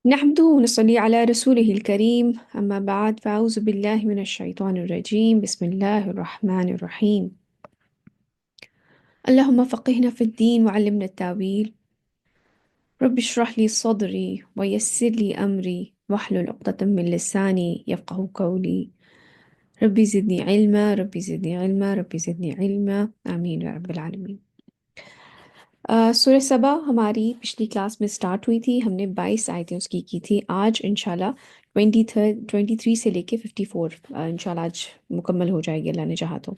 نحمده ونصلي على رسوله الكريم أما بعد فأعوذ بالله من الشيطان الرجيم بسم الله الرحمن الرحيم اللهم فقهنا في الدين وعلمنا التاويل رب اشرح لي صدري ويسر لي أمري واحلل عقدة من لساني يفقه قولي ربي زدني علما ربي زدني علما ربي زدني علما آمين يا رب العالمين۔ سورہ سبا ہماری پچھلی کلاس میں سٹارٹ ہوئی تھی، ہم نے 22 آیتیں اس کی تھی۔ آج انشاءاللہ 23 سے لے کے 54 انشاءاللہ آج مکمل ہو جائے گی اللہ نے چاہا تو۔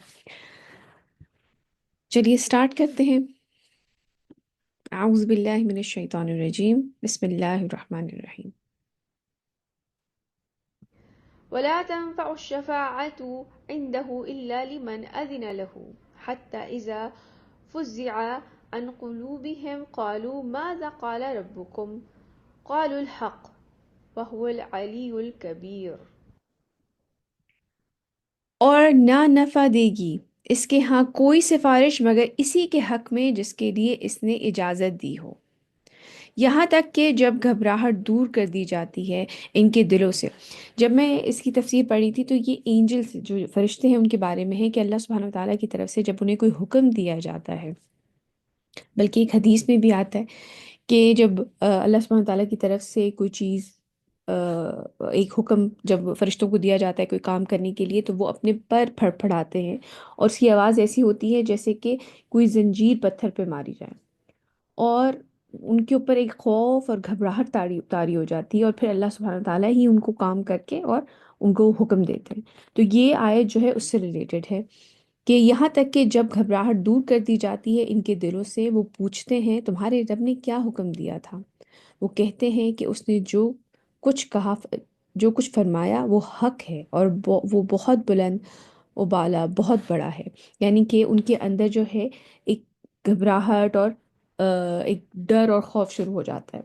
چلیے سٹارٹ کرتے ہیں۔ اعوذ باللہ من الشیطان الرجیم بسم اللہ الرحمن الرحیم۔ ولا تنفع الشفاعة عنده إلا لمن أذن له حتى إذا فزع عن قلوبهم قالوا ماذا قال ربكم قالوا الحق وهو العلي الكبير۔ اور نہ نفع دے گی اس کے ہاں کوئی سفارش مگر اسی کے حق میں جس کے لیے اس نے اجازت دی ہو، یہاں تک کہ جب گھبراہٹ دور کر دی جاتی ہے ان کے دلوں سے۔ جب میں اس کی تفسیر پڑھی تھی تو یہ اینجلز جو فرشتے ہیں ان کے بارے میں ہے کہ اللہ سبحانہ وتعالیٰ کی طرف سے جب انہیں کوئی حکم دیا جاتا ہے، بلکہ ایک حدیث میں بھی آتا ہے کہ جب اللہ سبحانہ وتعالیٰ کی طرف سے کوئی چیز ایک حکم جب فرشتوں کو دیا جاتا ہے کوئی کام کرنے کے لیے تو وہ اپنے پر پھڑ پھڑاتے ہیں اور اس کی آواز ایسی ہوتی ہے جیسے کہ کوئی زنجیر پتھر پہ ماری جائے، اور ان کے اوپر ایک خوف اور گھبراہٹ طاری ہو جاتی ہے، اور پھر اللہ سبحانہ تعالیٰ ہی ان کو کام کر کے اور ان کو حکم دیتے ہیں۔ تو یہ آیت جو ہے اس سے ریلیٹڈ ہے کہ یہاں تک کہ جب گھبراہٹ دور کر دی جاتی ہے ان کے دلوں سے، وہ پوچھتے ہیں تمہارے رب نے کیا حکم دیا تھا؟ وہ کہتے ہیں کہ اس نے کچھ کہا جو کچھ فرمایا وہ حق ہے اور وہ بہت بلند و بالا بہت بڑا ہے، یعنی کہ ان کے اندر جو ہے ایک گھبراہٹ اور ایک ڈر اور خوف شروع ہو جاتا ہے۔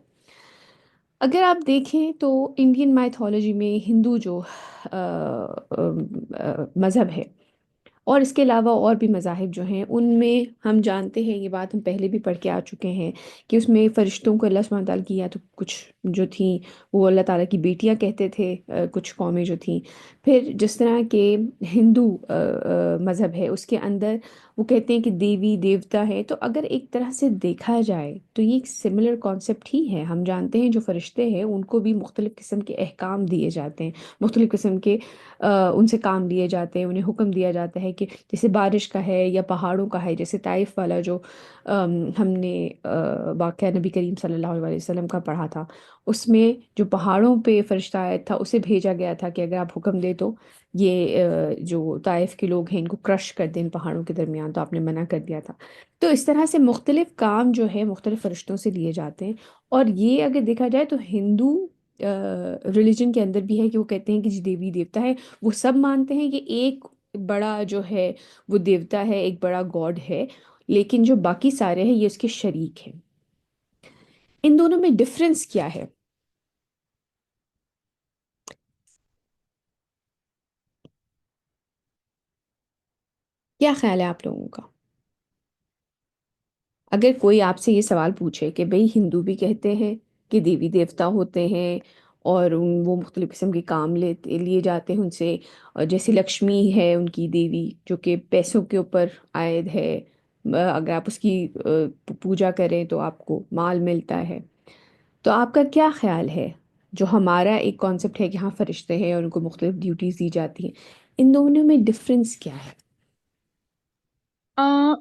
اگر آپ دیکھیں تو انڈین مائتھولوجی میں ہندو جو مذہب ہے اور اس کے علاوہ اور بھی مذاہب جو ہیں ان میں ہم جانتے ہیں، یہ بات ہم پہلے بھی پڑھ کے آ چکے ہیں کہ اس میں فرشتوں کو اللہ سبحانہ تعالیٰ کی یا تو کچھ جو تھیں وہ اللہ تعالیٰ کی بیٹیاں کہتے تھے، کچھ قومیں جو تھیں۔ پھر جس طرح کہ ہندو مذہب ہے اس کے اندر وہ کہتے ہیں کہ دیوی دیوتا ہے، تو اگر ایک طرح سے دیکھا جائے تو یہ ایک سملر کانسیپٹ ہی ہے۔ ہم جانتے ہیں جو فرشتے ہیں ان کو بھی مختلف قسم کے احکام دیے جاتے ہیں، مختلف قسم کے ان سے کام لیے جاتے ہیں، انہیں حکم دیا جاتا ہے کہ جیسے بارش کا ہے یا پہاڑوں کا ہے، جیسے طائف والا جو ہم نے واقعہ نبی کریم صلی اللہ علیہ وسلم کا پڑھا تھا، اس میں جو پہاڑوں پہ فرشتہ آیا تھا اسے بھیجا گیا تھا کہ اگر آپ حکم دے تو یہ جو طائف کے لوگ ہیں ان کو کرش کر دیں ان پہاڑوں کے درمیان، تو آپ نے منع کر دیا تھا۔ تو اس طرح سے مختلف کام جو ہے مختلف فرشتوں سے لیے جاتے ہیں، اور یہ اگر دیکھا جائے تو ہندو ریلیجن کے اندر بھی ہے کہ وہ کہتے ہیں کہ جو دیوی دیوتا ہے وہ سب مانتے ہیں کہ ایک بڑا جو ہے وہ دیوتا ہے، ایک بڑا گاڈ ہے، لیکن جو باقی سارے ہیں یہ اس کے شریک ہیں۔ ان دونوں میں ڈفرنس کیا ہے؟ کیا خیال ہے آپ لوگوں کا؟ اگر کوئی آپ سے یہ سوال پوچھے کہ بھئی ہندو بھی کہتے ہیں کہ دیوی دیوتا ہوتے ہیں اور وہ مختلف قسم کے کام لیے جاتے ہیں ان سے، اور جیسے لکشمی ہے ان کی دیوی جو کہ پیسوں کے اوپر عائد ہے، اگر آپ اس کی پوجا کریں تو آپ کو مال ملتا ہے، تو آپ کا کیا خیال ہے؟ جو ہمارا ایک کانسیپٹ ہے کہ ہاں فرشتے ہیں اور ان کو مختلف ڈیوٹیز دی جاتی ہیں، ان دونوں میں ڈفرنس کیا ہے؟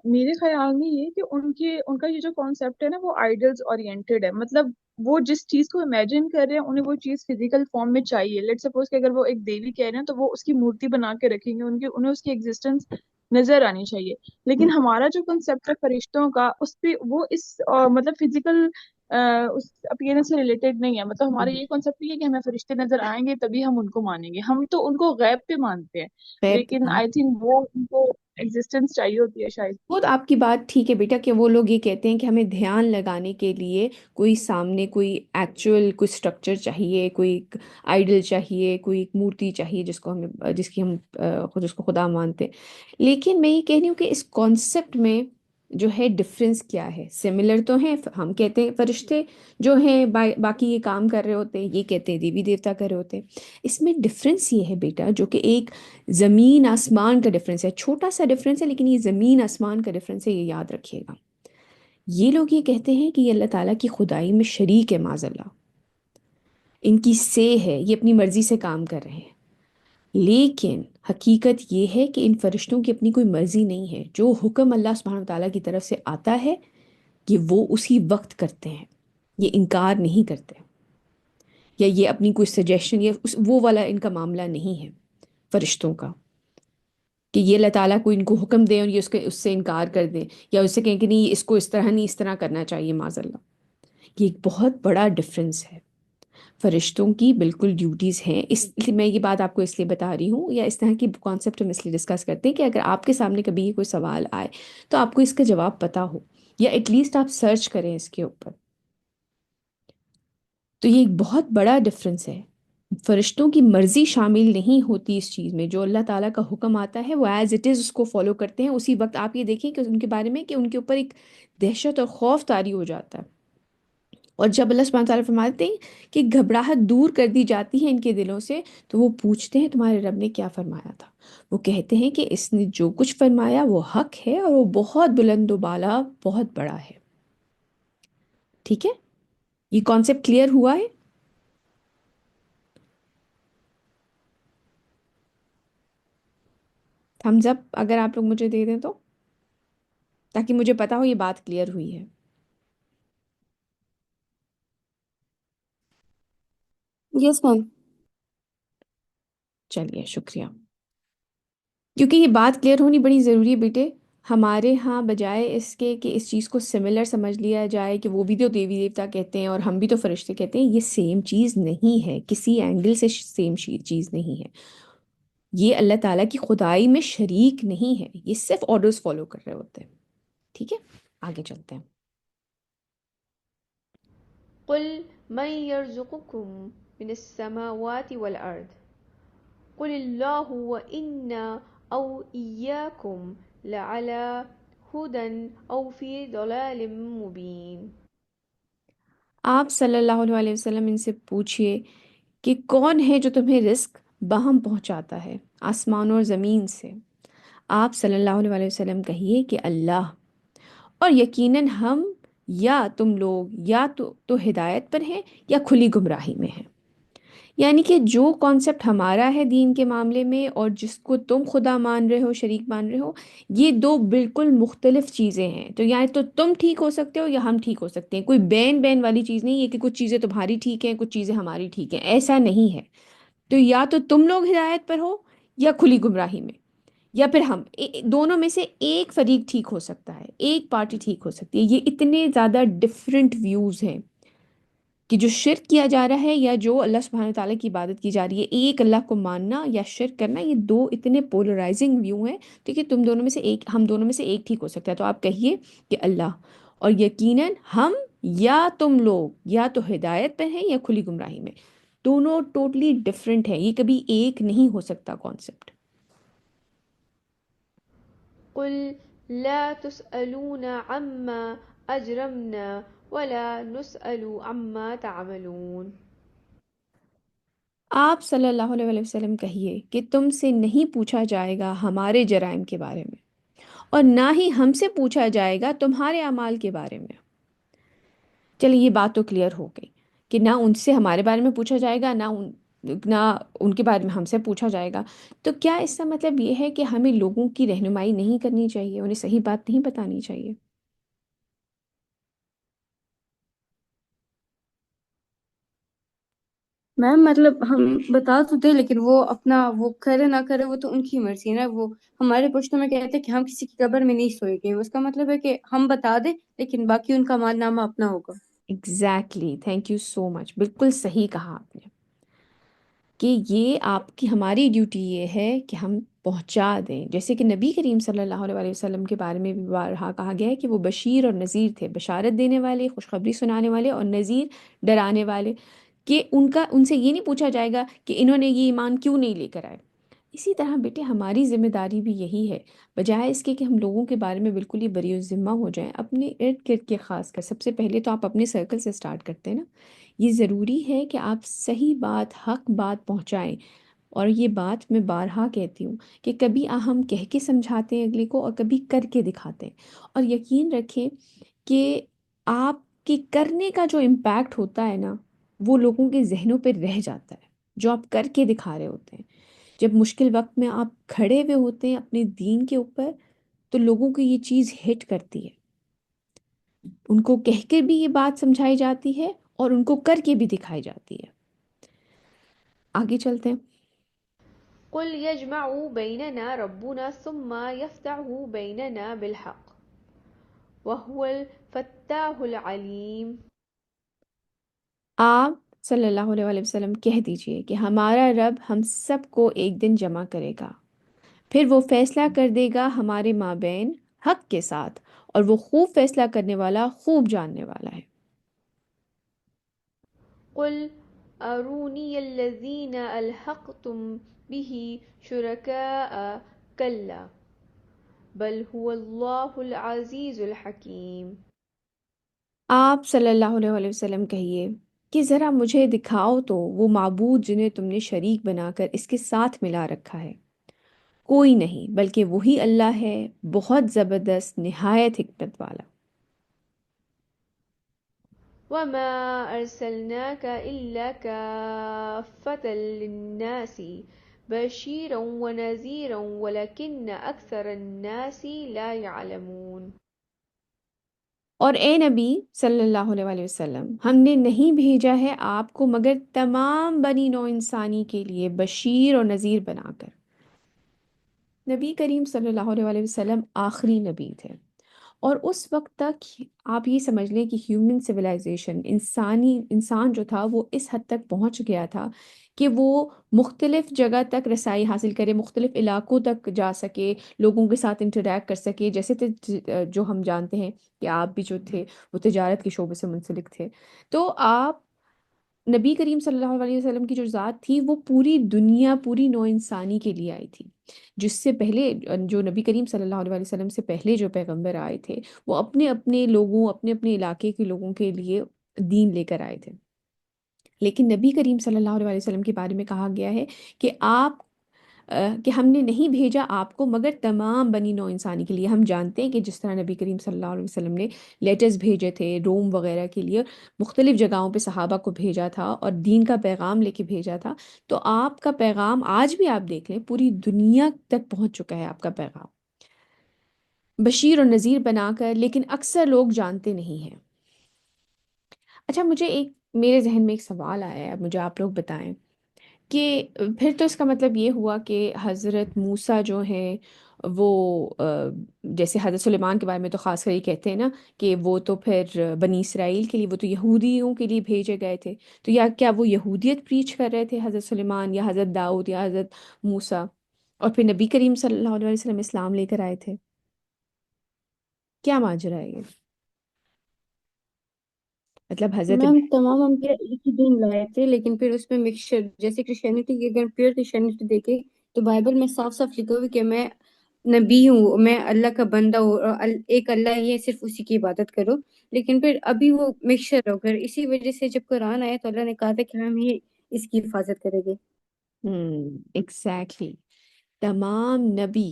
میرے خیال میں یہ کہ ان کا یہ جو کانسیپٹ ہے نا وہ آئیڈلز اورینٹیڈ ہے، مطلب وہ جس چیز کو امیجن کر رہے ہیں انہیں وہ چیز فزیکل فارم میں چاہیے۔ لیٹ سپوز کہ اگر وہ ایک دیوی کہہ رہے ہیں تو وہ اس کی مورتی بنا کے رکھیں گے، انہیں اس کی ایگزسٹنس نظر آنی چاہیے۔ لیکن ہمارا جو کنسیپٹ ہے فرشتوں کا اس پہ وہ اس مطلب فزیکل اس اپیئرنس سے ریلیٹڈ نہیں ہے، مطلب ہمارا یہ کانسیپٹ یہ ہے کہ ہمیں فرشتے نظر آئیں گے تبھی ہم ان کو مانیں گے، ہم تو ان کو غیب پہ مانتے ہیں، غیب؟ لیکن آئی تھنک وہ ان کو ایگزسٹنس چاہیے ہوتی ہے شاید۔ وہ تو آپ کی بات ٹھیک ہے بیٹا کہ وہ لوگ یہ کہتے ہیں کہ ہمیں دھیان لگانے کے لیے کوئی سامنے کوئی ایکچوئل کوئی اسٹرکچر چاہیے، کوئی آئیڈل چاہیے، کوئی ایک مورتی چاہیے جس کو جس کی ہم خود اس کو خدا مانتے ہیں۔ لیکن میں یہ کہہ رہی ہوں کہ اس کانسیپٹ میں جو ہے ڈفرینس کیا ہے؟ سملر تو ہیں، ہم کہتے ہیں فرشتے جو ہیں باقی یہ کام کر رہے ہوتے ہیں، یہ کہتے ہیں دیوی دیوتا کر رہے ہوتے ہیں۔ اس میں ڈفرینس یہ ہے بیٹا، جو کہ ایک زمین آسمان کا ڈفرینس ہے، چھوٹا سا ڈفرینس ہے لیکن یہ زمین آسمان کا ڈفرینس ہے، یہ یاد رکھیے گا۔ یہ لوگ یہ کہتے ہیں کہ یہ اللہ تعالیٰ کی خدائی میں شریک ہے، معاذ اللہ، ان کی سے ہے، یہ اپنی مرضی سے کام کر رہے ہیں۔ لیکن حقیقت یہ ہے کہ ان فرشتوں کی اپنی کوئی مرضی نہیں ہے، جو حکم اللہ سبحانہ وتعالیٰ کی طرف سے آتا ہے کہ وہ اسی وقت کرتے ہیں، یہ انکار نہیں کرتے، یا یہ اپنی کوئی سجیشن یا وہ والا ان کا معاملہ نہیں ہے فرشتوں کا، کہ یہ اللہ تعالیٰ کو ان کو حکم دیں اور یہ اس سے انکار کر دیں، یا اس سے کہیں کہ نہیں اس کو اس طرح نہیں اس طرح کرنا چاہیے، معاذ اللہ۔ یہ ایک بہت بڑا ڈفرینس ہے۔ فرشتوں کی بالکل ڈیوٹیز ہیں، اس لیے میں یہ بات آپ کو اس لیے بتا رہی ہوں، یا اس طرح کی کانسیپٹ ہم اس لیے ڈسکس کرتے ہیں کہ اگر آپ کے سامنے کبھی یہ کوئی سوال آئے تو آپ کو اس کا جواب پتہ ہو، یا ایٹ لیسٹ آپ سرچ کریں اس کے اوپر۔ تو یہ ایک بہت بڑا ڈفرینس ہے۔ فرشتوں کی مرضی شامل نہیں ہوتی اس چیز میں، جو اللہ تعالیٰ کا حکم آتا ہے وہ ایز اٹ از اس کو فالو کرتے ہیں اسی وقت۔ آپ یہ دیکھیں کہ ان کے بارے میں کہ ان کے اوپر ایک دہشت اور خوف طاری ہو جاتا ہے، اور جب اللہ سبحانہ تعالیٰ فرماتے ہیں کہ گھبراہٹ دور کر دی جاتی ہے ان کے دلوں سے، تو وہ پوچھتے ہیں تمہارے رب نے کیا فرمایا تھا؟ وہ کہتے ہیں کہ اس نے جو کچھ فرمایا وہ حق ہے اور وہ بہت بلند و بالا، بہت بڑا ہے۔ ٹھیک ہے، یہ کانسیپٹ کلیئر ہوا ہے؟ تھمز اپ اگر آپ لوگ مجھے دے دیں تو، تاکہ مجھے پتا ہو یہ بات کلیئر ہوئی ہے۔ یس میم. چلیے شکریہ، کیونکہ یہ بات کلیئر ہونی بڑی ضروری ہے بیٹے۔ ہمارے ہاں بجائے اس کے کہ اس چیز کو سملر سمجھ لیا جائے کہ وہ بھی تو دیوی دیوتا کہتے ہیں اور ہم بھی تو فرشتے کہتے ہیں، یہ سیم چیز نہیں ہے، کسی اینگل سے سیم چیز نہیں ہے۔ یہ اللہ تعالیٰ کی خدائی میں شریک نہیں ہے، یہ صرف آرڈرز فالو کر رہے ہوتے ہیں۔ ٹھیک ہے، آگے چلتے ہیں۔ قل من يرزقكم من السماوات والأرض قل الله وإنا أو إياكم لعلى هدى أو في ضلال مبين۔ آپ صلی اللہ علیہ وسلم ان سے پوچھئے کہ کون ہے جو تمہیں رزق باہم پہنچاتا ہے آسمانوں اور زمین سے؟ آپ صلی اللہ علیہ وسلم کہیے کہ اللہ، اور یقیناً ہم یا تم لوگ یا تو ہدایت پر ہیں یا کھلی گمراہی میں ہیں۔ یعنی کہ جو کانسیپٹ ہمارا ہے دین کے معاملے میں اور جس کو تم خدا مان رہے ہو، شریک مان رہے ہو، یہ دو بالکل مختلف چیزیں ہیں۔ تو یا تو تم ٹھیک ہو سکتے ہو یا ہم ٹھیک ہو سکتے ہیں، کوئی بین بین والی چیز نہیں ہے کہ کچھ چیزیں تمہاری ٹھیک ہیں کچھ چیزیں ہماری ٹھیک ہیں، ایسا نہیں ہے۔ تو یا تو تم لوگ ہدایت پر ہو یا کھلی گمراہی میں، یا پھر ہم دونوں میں سے ایک فریق ٹھیک ہو سکتا ہے، ایک پارٹی ٹھیک ہو سکتی ہے۔ یہ اتنے زیادہ ڈفرینٹ ویوز ہیں کہ جو شرک کیا جا رہا ہے یا جو اللہ سبحانہ تعالیٰ کی عبادت کی جا رہی ہے، ایک اللہ کو ماننا یا شرک کرنا، یہ دو اتنے پولرائزنگ ویو ہیں۔ ٹھیک ہے، تم دونوں میں سے ایک، ہم دونوں میں سے ایک ٹھیک ہو سکتا ہے۔ تو آپ کہیے کہ اللہ، اور یقیناً ہم یا تم لوگ یا تو ہدایت پہ ہیں یا کھلی گمراہی میں۔ دونوں ٹوٹلی ڈفرینٹ ہیں، یہ کبھی ایک نہیں ہو سکتا کانسیپٹ۔ قل لا تسألون عما أجرمنا ولا نسأل عما تعملون۔ آپ صلی اللہ علیہ وسلم کہیے کہ تم سے نہیں پوچھا جائے گا ہمارے جرائم کے بارے میں، اور نہ ہی ہم سے پوچھا جائے گا تمہارے اعمال کے بارے میں۔ چلیے یہ بات تو کلیئر ہو گئی کہ نہ ان سے ہمارے بارے میں پوچھا جائے گا، نہ ان کے بارے میں ہم سے پوچھا جائے گا۔ تو کیا اس کا مطلب یہ ہے کہ ہمیں لوگوں کی رہنمائی نہیں کرنی چاہیے، انہیں صحیح بات نہیں بتانی چاہیے؟ میم مطلب ہم بتا تو دیں، لیکن وہ اپنا وہ کرے نہ کرے وہ تو ان کی مرضی ہے نا۔ وہ ہمارے پشتوں میں کہتے ہیں کہ ہم کسی کی قبر میں نہیں سوئے گے، اس کا مطلب ہے کہ ہم بتا دیں لیکن باقی ان کا مال نامہ اپنا ہوگا۔ ایگزیکٹلی، تھینک یو سو مچ، بالکل صحیح کہا آپ نے، کہ یہ آپ کی ہماری ڈیوٹی یہ ہے کہ ہم پہنچا دیں۔ جیسے کہ نبی کریم صلی اللہ علیہ وسلم کے بارے میں بھی بارہا کہا گیا ہے کہ وہ بشیر اور نذیر تھے، بشارت دینے والے، خوشخبری سنانے والے، اور نذیر ڈرانے والے، کہ ان سے یہ نہیں پوچھا جائے گا کہ انہوں نے یہ ایمان کیوں نہیں لے کر آئے، اسی طرح بیٹے ہماری ذمہ داری بھی یہی ہے، بجائے اس کے کہ ہم لوگوں کے بارے میں بالکل ہی بری الذمہ ہو جائیں، اپنے ارد گرد کے خاص کر سب سے پہلے تو آپ اپنے سرکل سے سٹارٹ کرتے ہیں نا، یہ ضروری ہے کہ آپ صحیح بات، حق بات پہنچائیں۔ اور یہ بات میں بارہا کہتی ہوں کہ کبھی ہم کہہ کے سمجھاتے ہیں اگلے کو اور کبھی کر کے دکھاتے ہیں، اور یقین رکھیں کہ آپ کے کرنے کا جو امپیکٹ ہوتا ہے نا، وہ لوگوں کے ذہنوں پہ رہ جاتا ہے، جو آپ کر کے دکھا رہے ہوتے ہیں۔ جب مشکل وقت میں آپ کھڑے ہوئے ہوتے ہیں اپنے دین کے اوپر، تو لوگوں کو یہ چیز ہٹ کرتی ہے، ان کو کہہ کے بھی یہ بات سمجھائی جاتی ہے اور ان کو کر کے بھی دکھائی جاتی ہے۔ آگے چلتے ہیں۔ قل يجمع بيننا ربنا ثم يفتح بيننا بالحق وهو الفتاح العليم۔ آپ صلی اللہ علیہ وآلہ وسلم کہہ دیجئے کہ ہمارا رب ہم سب کو ایک دن جمع کرے گا، پھر وہ فیصلہ کر دے گا ہمارے مابین حق کے ساتھ، اور وہ خوب فیصلہ کرنے والا، خوب جاننے والا ہے۔ قل أروني الذين ألحقتم به شركاء كلا بل هو الله العزيز الحكيم۔ آپ صلی اللہ علیہ وآلہ وسلم کہیے کہ ذرا مجھے دکھاؤ تو وہ معبود جنہیں تم نے شریک بنا کر اس کے ساتھ ملا رکھا ہے۔ کوئی نہیں بلکہ وہی اللہ ہے، بہت زبردست، نہایت حکمت والا۔ وما أرسلناك إلا كافة للناس بشيرا ونذيرا ولكن أكثر الناس لا يعلمون۔ اور اے نبی صلی اللہ علیہ وآلہ وسلم، ہم نے نہیں بھیجا ہے آپ کو مگر تمام بنی نوع انسانی کے لیے بشیر اور نذیر بنا کر۔ نبی کریم صلی اللہ علیہ وآلہ وسلم آخری نبی تھے، اور اس وقت تک آپ یہ سمجھ لیں کہ ہیومن سویلائزیشن، انسان جو تھا وہ اس حد تک پہنچ گیا تھا کہ وہ مختلف جگہ تک رسائی حاصل کرے، مختلف علاقوں تک جا سکے، لوگوں کے ساتھ انٹریکٹ کر سکے، جیسے جو ہم جانتے ہیں کہ آپ بھی جو تھے وہ تجارت کے شعبے سے منسلک تھے۔ تو آپ نبی کریم صلی اللہ علیہ وسلم کی جو ذات تھی وہ پوری دنیا، پوری نوع انسانی کے لیے آئی تھی۔ جس سے پہلے جو نبی کریم صلی اللہ علیہ وسلم سے پہلے جو پیغمبر آئے تھے، وہ اپنے اپنے لوگوں، اپنے اپنے علاقے کے لوگوں کے لیے دین لے کر آئے تھے۔ لیکن نبی کریم صلی اللہ علیہ وسلم کے بارے میں کہا گیا ہے کہ کہ ہم نے نہیں بھیجا آپ کو مگر تمام بنی نوع انسانی کے لیے۔ ہم جانتے ہیں کہ جس طرح نبی کریم صلی اللہ علیہ وسلم نے لیٹرز بھیجے تھے روم وغیرہ کے لیے، مختلف جگہوں پہ صحابہ کو بھیجا تھا اور دین کا پیغام لے کے بھیجا تھا، تو آپ کا پیغام آج بھی آپ دیکھ لیں پوری دنیا تک پہنچ چکا ہے آپ کا پیغام، بشیر اور نذیر بنا کر، لیکن اکثر لوگ جانتے نہیں ہیں۔ اچھا، مجھے میرے ذہن میں ایک سوال آیا ہے، اب مجھے آپ لوگ بتائیں کہ پھر تو اس کا مطلب یہ ہوا کہ حضرت موسیٰ جو ہیں وہ جیسے حضرت سلیمان کے بارے میں تو خاص کر یہ کہتے ہیں نا کہ وہ تو پھر بنی اسرائیل کے لیے، وہ تو یہودیوں کے لیے بھیجے گئے تھے، تو یا کیا وہ یہودیت پریچ کر رہے تھے حضرت سلیمان یا حضرت داؤد یا حضرت موسیٰ، اور پھر نبی کریم صلی اللہ علیہ وسلم اسلام لے کر آئے تھے؟ کیا ماجرا ہے یہ؟ مطلب حضرت میم تمام انبیاء ایک ہی دین لائے تھے، لیکن پھر اس میں مکسچر، جیسے کرسچینٹی کی اگر پیور کرسچینٹی دیکھے تو بائبل میں صاف صاف لکھا ہوا ہے کہ میں نبی ہوں، میں اللہ کا بندہ ہوں، اور ایک اللہ ہی ہے، صرف اسی کی عبادت کرو۔ لیکن پھر ابھی وہ مکسچر ہو کر، اسی وجہ سے جب قرآن آیا تو اللہ نے کہا تھا کہ ہم یہ اس کی حفاظت کریں گے۔ ایگزیکٹلی، تمام نبی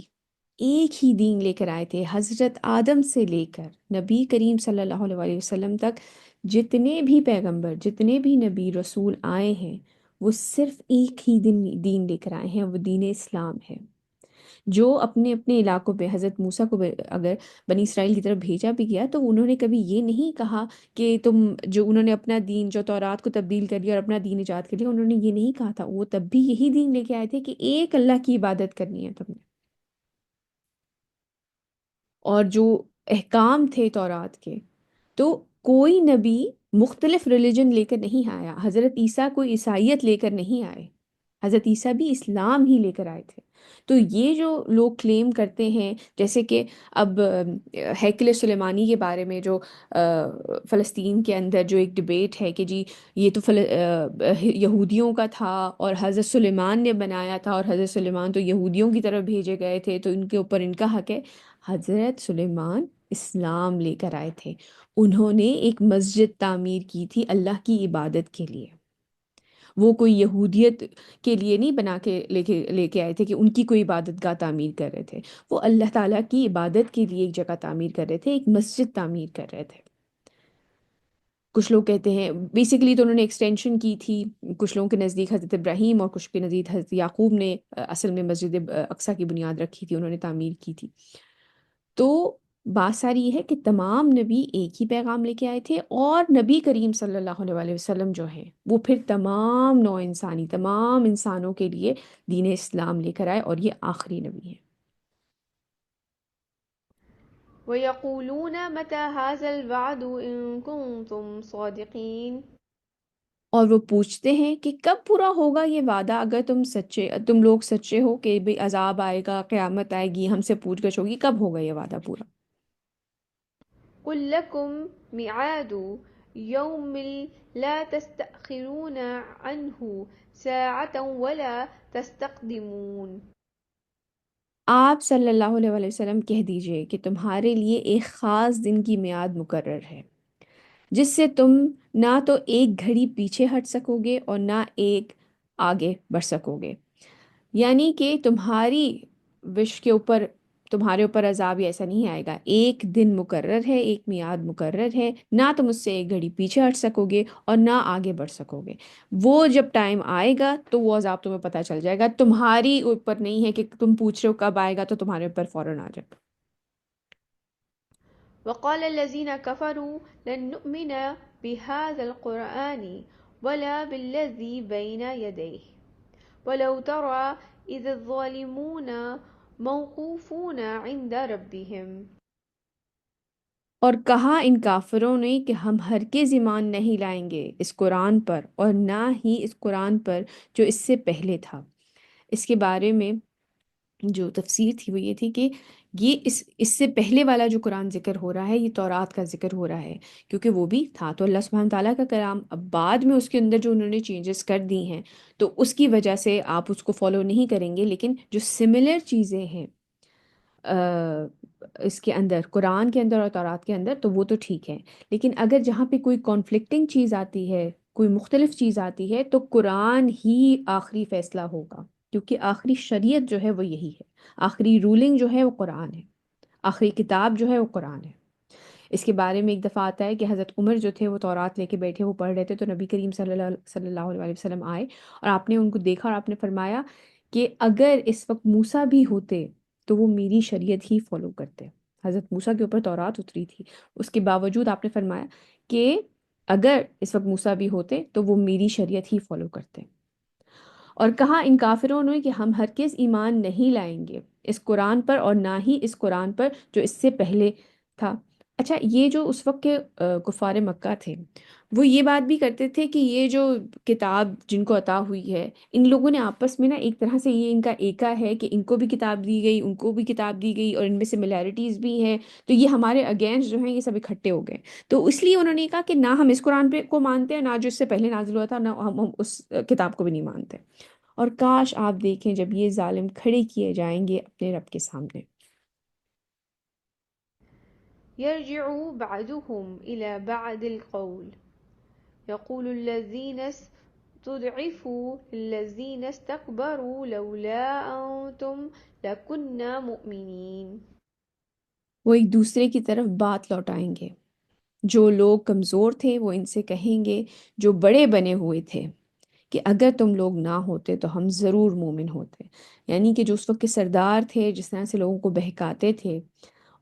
ایک ہی دین لے کر آئے تھے، حضرت آدم سے لے کر نبی کریم صلی اللہ علیہ وسلم تک جتنے بھی پیغمبر، جتنے بھی نبی رسول آئے ہیں، وہ صرف ایک ہی دین لے کر آئے ہیں، وہ دین اسلام ہے۔ جو اپنے اپنے علاقوں پہ حضرت موسیٰ کو اگر بنی اسرائیل کی طرف بھیجا بھی گیا تو انہوں نے کبھی یہ نہیں کہا کہ انہوں نے اپنا دین، جو تورات کو تبدیل کر لیا اور اپنا دین ایجاد کر لیا، انہوں نے یہ نہیں کہا تھا، وہ تب بھی یہی دین لے کے آئے تھے کہ ایک اللہ کی عبادت کرنی ہے تم نے، اور جو احکام تھے تورات کے، تو کوئی نبی مختلف ریلیجن لے کر نہیں آیا۔ حضرت عیسیٰ کوئی عیسائیت لے کر نہیں آئے، حضرت عیسیٰ بھی اسلام ہی لے کر آئے تھے۔ تو یہ جو لوگ کلیم کرتے ہیں، جیسے کہ اب ہیکل سلیمانی کے بارے میں جو فلسطین کے اندر جو ایک ڈبیٹ ہے کہ جی یہ تو یہودیوں کا تھا اور حضرت سلیمان نے بنایا تھا، اور حضرت سلیمان تو یہودیوں کی طرف بھیجے گئے تھے تو ان کے اوپر ان کا حق ہے۔ حضرت سلیمان اسلام لے کر آئے تھے، انہوں نے ایک مسجد تعمیر کی تھی اللہ کی عبادت کے لیے، وہ کوئی یہودیت کے لیے نہیں بنا کے لے کے آئے تھے کہ ان کی کوئی عبادت گاہ تعمیر کر رہے تھے، وہ اللہ تعالیٰ کی عبادت کے لیے ایک جگہ تعمیر کر رہے تھے، ایک مسجد تعمیر کر رہے تھے۔ کچھ لوگ کہتے ہیں بیسیکلی تو انہوں نے ایکسٹینشن کی تھی، کچھ لوگوں کے نزدیک حضرت ابراہیم اور کچھ کے نزدیک حضرت یعقوب نے اصل میں مسجد اقصیٰ کی بنیاد رکھی تھی، انہوں نے تعمیر کی تھی۔ تو بات ساری یہ ہے کہ تمام نبی ایک ہی پیغام لے کے آئے تھے، اور نبی کریم صلی اللہ علیہ وسلم جو ہیں وہ پھر تمام نوع انسانی، تمام انسانوں کے لیے دین اسلام لے کر آئے، اور یہ آخری نبی ہیں۔ وَيَقُولُونَ مَتَى هَذَا الْوَعْدُ إِن كُنتُمْ صَادِقِينَ، اور وہ پوچھتے ہیں کہ کب پورا ہوگا یہ وعدہ، اگر تم لوگ سچے ہو کہ بھئی عذاب آئے گا، قیامت آئے گی، ہم سے پوچھ گچھ ہوگی، کب ہوگا یہ وعدہ پورا؟ قُل لَّكُم مِّيعَادُ يَوْمٍ لَّا تَسْتَأْخِرُونَ عَنْهُ سَاعَةً وَلَا تَسْتَقْدِمُونَ۔ آپ صلی اللہ علیہ وسلم کہہ دیجئے کہ تمہارے لیے ایک خاص دن کی میعاد مقرر ہے، جس سے تم نہ تو ایک گھڑی پیچھے ہٹ سکو گے اور نہ ایک آگے بڑھ سکو گے، یعنی کہ تمہاری وش کے اوپر، تمہارے اوپر عذاب ایسا نہیں آئے گا، ایک دن مقرر ہے، ایک میعاد مقرر ہے، نہ تم اس سے ایک گھڑی پیچھے ہٹ سکو گے اور نہ آگے بڑھ سکو گے۔ وہ جب ٹائم آئے گا تو وہ عذاب تمہیں پتہ چل جائے گا، تمہاری اوپر نہیں ہے کہ تم پوچھ رہے ہو کب آئے گا تو تمہارے اوپر فوراً آ جائے گا۔ وقال الذين كفروا لن نؤمن بهذا القرآن ولا بالذي بين يديه ولو ترى إذ الظالمون موقوفون عند ربهم۔ اور کہا ان کافروں نے کہ ہم ہرگز ایمان نہیں لائیں گے اس قرآن پر، اور نہ ہی اس قرآن پر جو اس سے پہلے تھا۔ اس کے بارے میں جو تفسیر تھی وہ یہ تھی کہ یہ اس سے پہلے والا جو قرآن ذکر ہو رہا ہے یہ تورات کا ذکر ہو رہا ہے، کیونکہ وہ بھی تھا تو اللہ سبحانہ تعالیٰ کا کلام، اب بعد میں اس کے اندر جو انہوں نے چینجز کر دی ہیں تو اس کی وجہ سے آپ اس کو فالو نہیں کریں گے، لیکن جو سملر چیزیں ہیں اس کے اندر، قرآن کے اندر اور تورات کے اندر، تو وہ تو ٹھیک ہے، لیکن اگر جہاں پہ کوئی کانفلکٹنگ چیز آتی ہے، کوئی مختلف چیز آتی ہے، تو قرآن ہی آخری فیصلہ ہوگا، کیونکہ آخری شریعت جو ہے وہ یہی ہے، آخری رولنگ جو ہے وہ قرآن ہے، آخری کتاب جو ہے وہ قرآن ہے۔ اس کے بارے میں ایک دفعہ آتا ہے کہ حضرت عمر جو تھے وہ تورات لے کے بیٹھے، وہ پڑھ رہے تھے، تو نبی کریم صلی اللہ علیہ وسلم آئے اور آپ نے ان کو دیکھا اور آپ نے فرمایا کہ اگر اس وقت موسیٰ بھی ہوتے تو وہ میری شریعت ہی فالو کرتے۔ حضرت موسیٰ کے اوپر تورات اتری تھی، اس کے باوجود آپ نے فرمایا کہ اگر اس وقت موسیٰ بھی ہوتے تو وہ میری شریعت ہی فالو کرتے۔ اور کہا ان کافروں نے کہ ہم ہرگز ایمان نہیں لائیں گے اس قرآن پر اور نہ ہی اس قرآن پر جو اس سے پہلے تھا۔ اچھا، یہ جو اس وقت کے کفار مکہ تھے وہ یہ بات بھی کرتے تھے کہ یہ جو کتاب جن کو عطا ہوئی ہے، ان لوگوں نے آپس میں نا ایک طرح سے یہ ان کا ایکا ہے کہ ان کو بھی کتاب دی گئی، ان کو بھی کتاب دی گئی، اور ان میں سملیرٹیز بھی ہیں، تو یہ ہمارے اگینسٹ جو ہیں یہ سب اکٹھے ہو گئے۔ تو اس لیے انہوں نے کہا کہ نہ ہم اس قرآن پہ کو مانتے ہیں، نہ جو اس سے پہلے نازل ہوا تھا، نہ ہم اس کتاب کو بھی نہیں مانتے۔ اور کاش آپ دیکھیں جب یہ ظالم کھڑے کیے جائیں گے اپنے رب کے سامنے۔ يرجع بعضهم إلى بعض القول يقول الذين استضعفوا للذين استكبروا لولا أنتم لكنا مؤمنين۔ وہ ایک دوسرے کی طرف بات لوٹائیں گے، جو لوگ کمزور تھے وہ ان سے کہیں گے جو بڑے بنے ہوئے تھے کہ اگر تم لوگ نہ ہوتے تو ہم ضرور مومن ہوتے۔ یعنی کہ جو اس وقت کے سردار تھے، جس طرح سے لوگوں کو بہکاتے تھے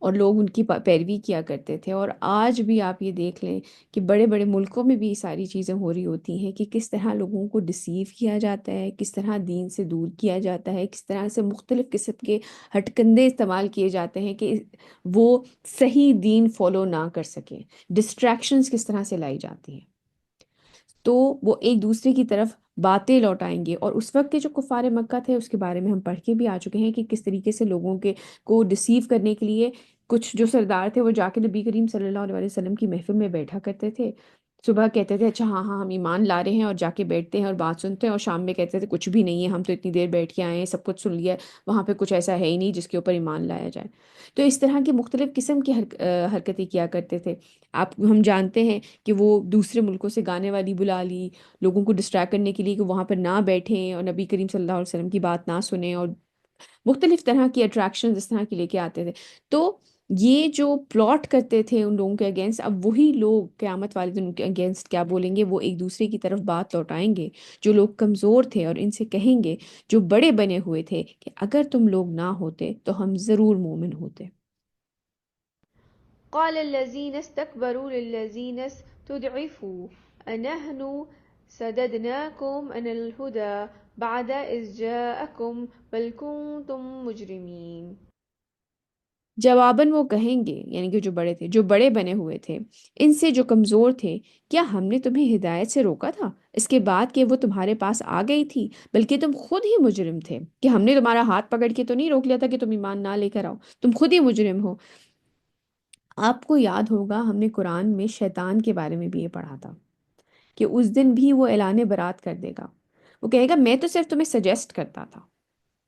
اور لوگ ان کی پیروی کیا کرتے تھے، اور آج بھی آپ یہ دیکھ لیں کہ بڑے بڑے ملکوں میں بھی یہ ساری چیزیں ہو رہی ہوتی ہیں کہ کس طرح لوگوں کو ڈسیو کیا جاتا ہے، کس طرح دین سے دور کیا جاتا ہے، کس طرح سے مختلف قسم کے ہٹ کندے استعمال کیے جاتے ہیں کہ وہ صحیح دین فالو نہ کر سکیں، ڈسٹریکشنز کس طرح سے لائی جاتی ہیں۔ تو وہ ایک دوسرے کی طرف باتیں لوٹائیں گے. اور اس وقت کے جو کفار مکہ تھے اس کے بارے میں ہم پڑھ کے بھی آ چکے ہیں کہ کس طریقے سے لوگوں کے کو ڈسیو کرنے کے لیے کچھ جو سردار تھے وہ جا کے نبی کریم صلی اللہ علیہ وسلم کی محفل میں بیٹھا کرتے تھے. صبح کہتے تھے اچھا ہاں ہاں ہم ایمان لا رہے ہیں، اور جا کے بیٹھتے ہیں اور بات سنتے ہیں، اور شام میں کہتے تھے کچھ بھی نہیں ہے، ہم تو اتنی دیر بیٹھ کے آئے ہیں، سب کچھ سن لیا ہے، وہاں پہ کچھ ایسا ہے ہی نہیں جس کے اوپر ایمان لایا جائے. تو اس طرح کی مختلف قسم کی حرکتیں کیا کرتے تھے. ہم جانتے ہیں کہ وہ دوسرے ملکوں سے گانے والی بلا لی لوگوں کو ڈسٹریکٹ کرنے کے لیے کہ وہاں پر نہ بیٹھیں اور نبی کریم صلی اللہ علیہ وسلم کی بات نہ سنیں، اور مختلف طرح کی اٹریکشن اس طرح کی لے کے آتے تھے. تو یہ جو پلاٹ کرتے تھے ان لوگوں کے اگینسٹ، اب وہی لوگ قیامت والے دن ان کے اگینسٹ کیا بولیں گے؟ وہ ایک دوسرے کی طرف بات لوٹائیں گے جو لوگ کمزور تھے، اور ان سے کہیں گے جو بڑے بنے ہوئے تھے کہ اگر تم لوگ نہ ہوتے تو ہم ضرور مومن ہوتے. قال الذين استكبروا للذين استضعفوا أنحن صددناكم عن الهدى بعد إذ جاءكم بل كنتم مجرمين. جواباً وہ کہیں گے، یعنی کہ جو بڑے تھے، جو بڑے بنے ہوئے تھے ان سے جو کمزور تھے، کیا ہم نے تمہیں ہدایت سے روکا تھا اس کے بعد کہ وہ تمہارے پاس آ گئی تھی؟ بلکہ تم خود ہی مجرم تھے. کہ ہم نے تمہارا ہاتھ پکڑ کے تو نہیں روک لیا تھا کہ تم ایمان نہ لے کر آؤ، تم خود ہی مجرم ہو. آپ کو یاد ہوگا ہم نے قرآن میں شیطان کے بارے میں بھی یہ پڑھا تھا کہ اس دن بھی وہ اعلان برات کر دے گا. وہ کہے گا میں تو صرف تمہیں سجیسٹ کرتا تھا،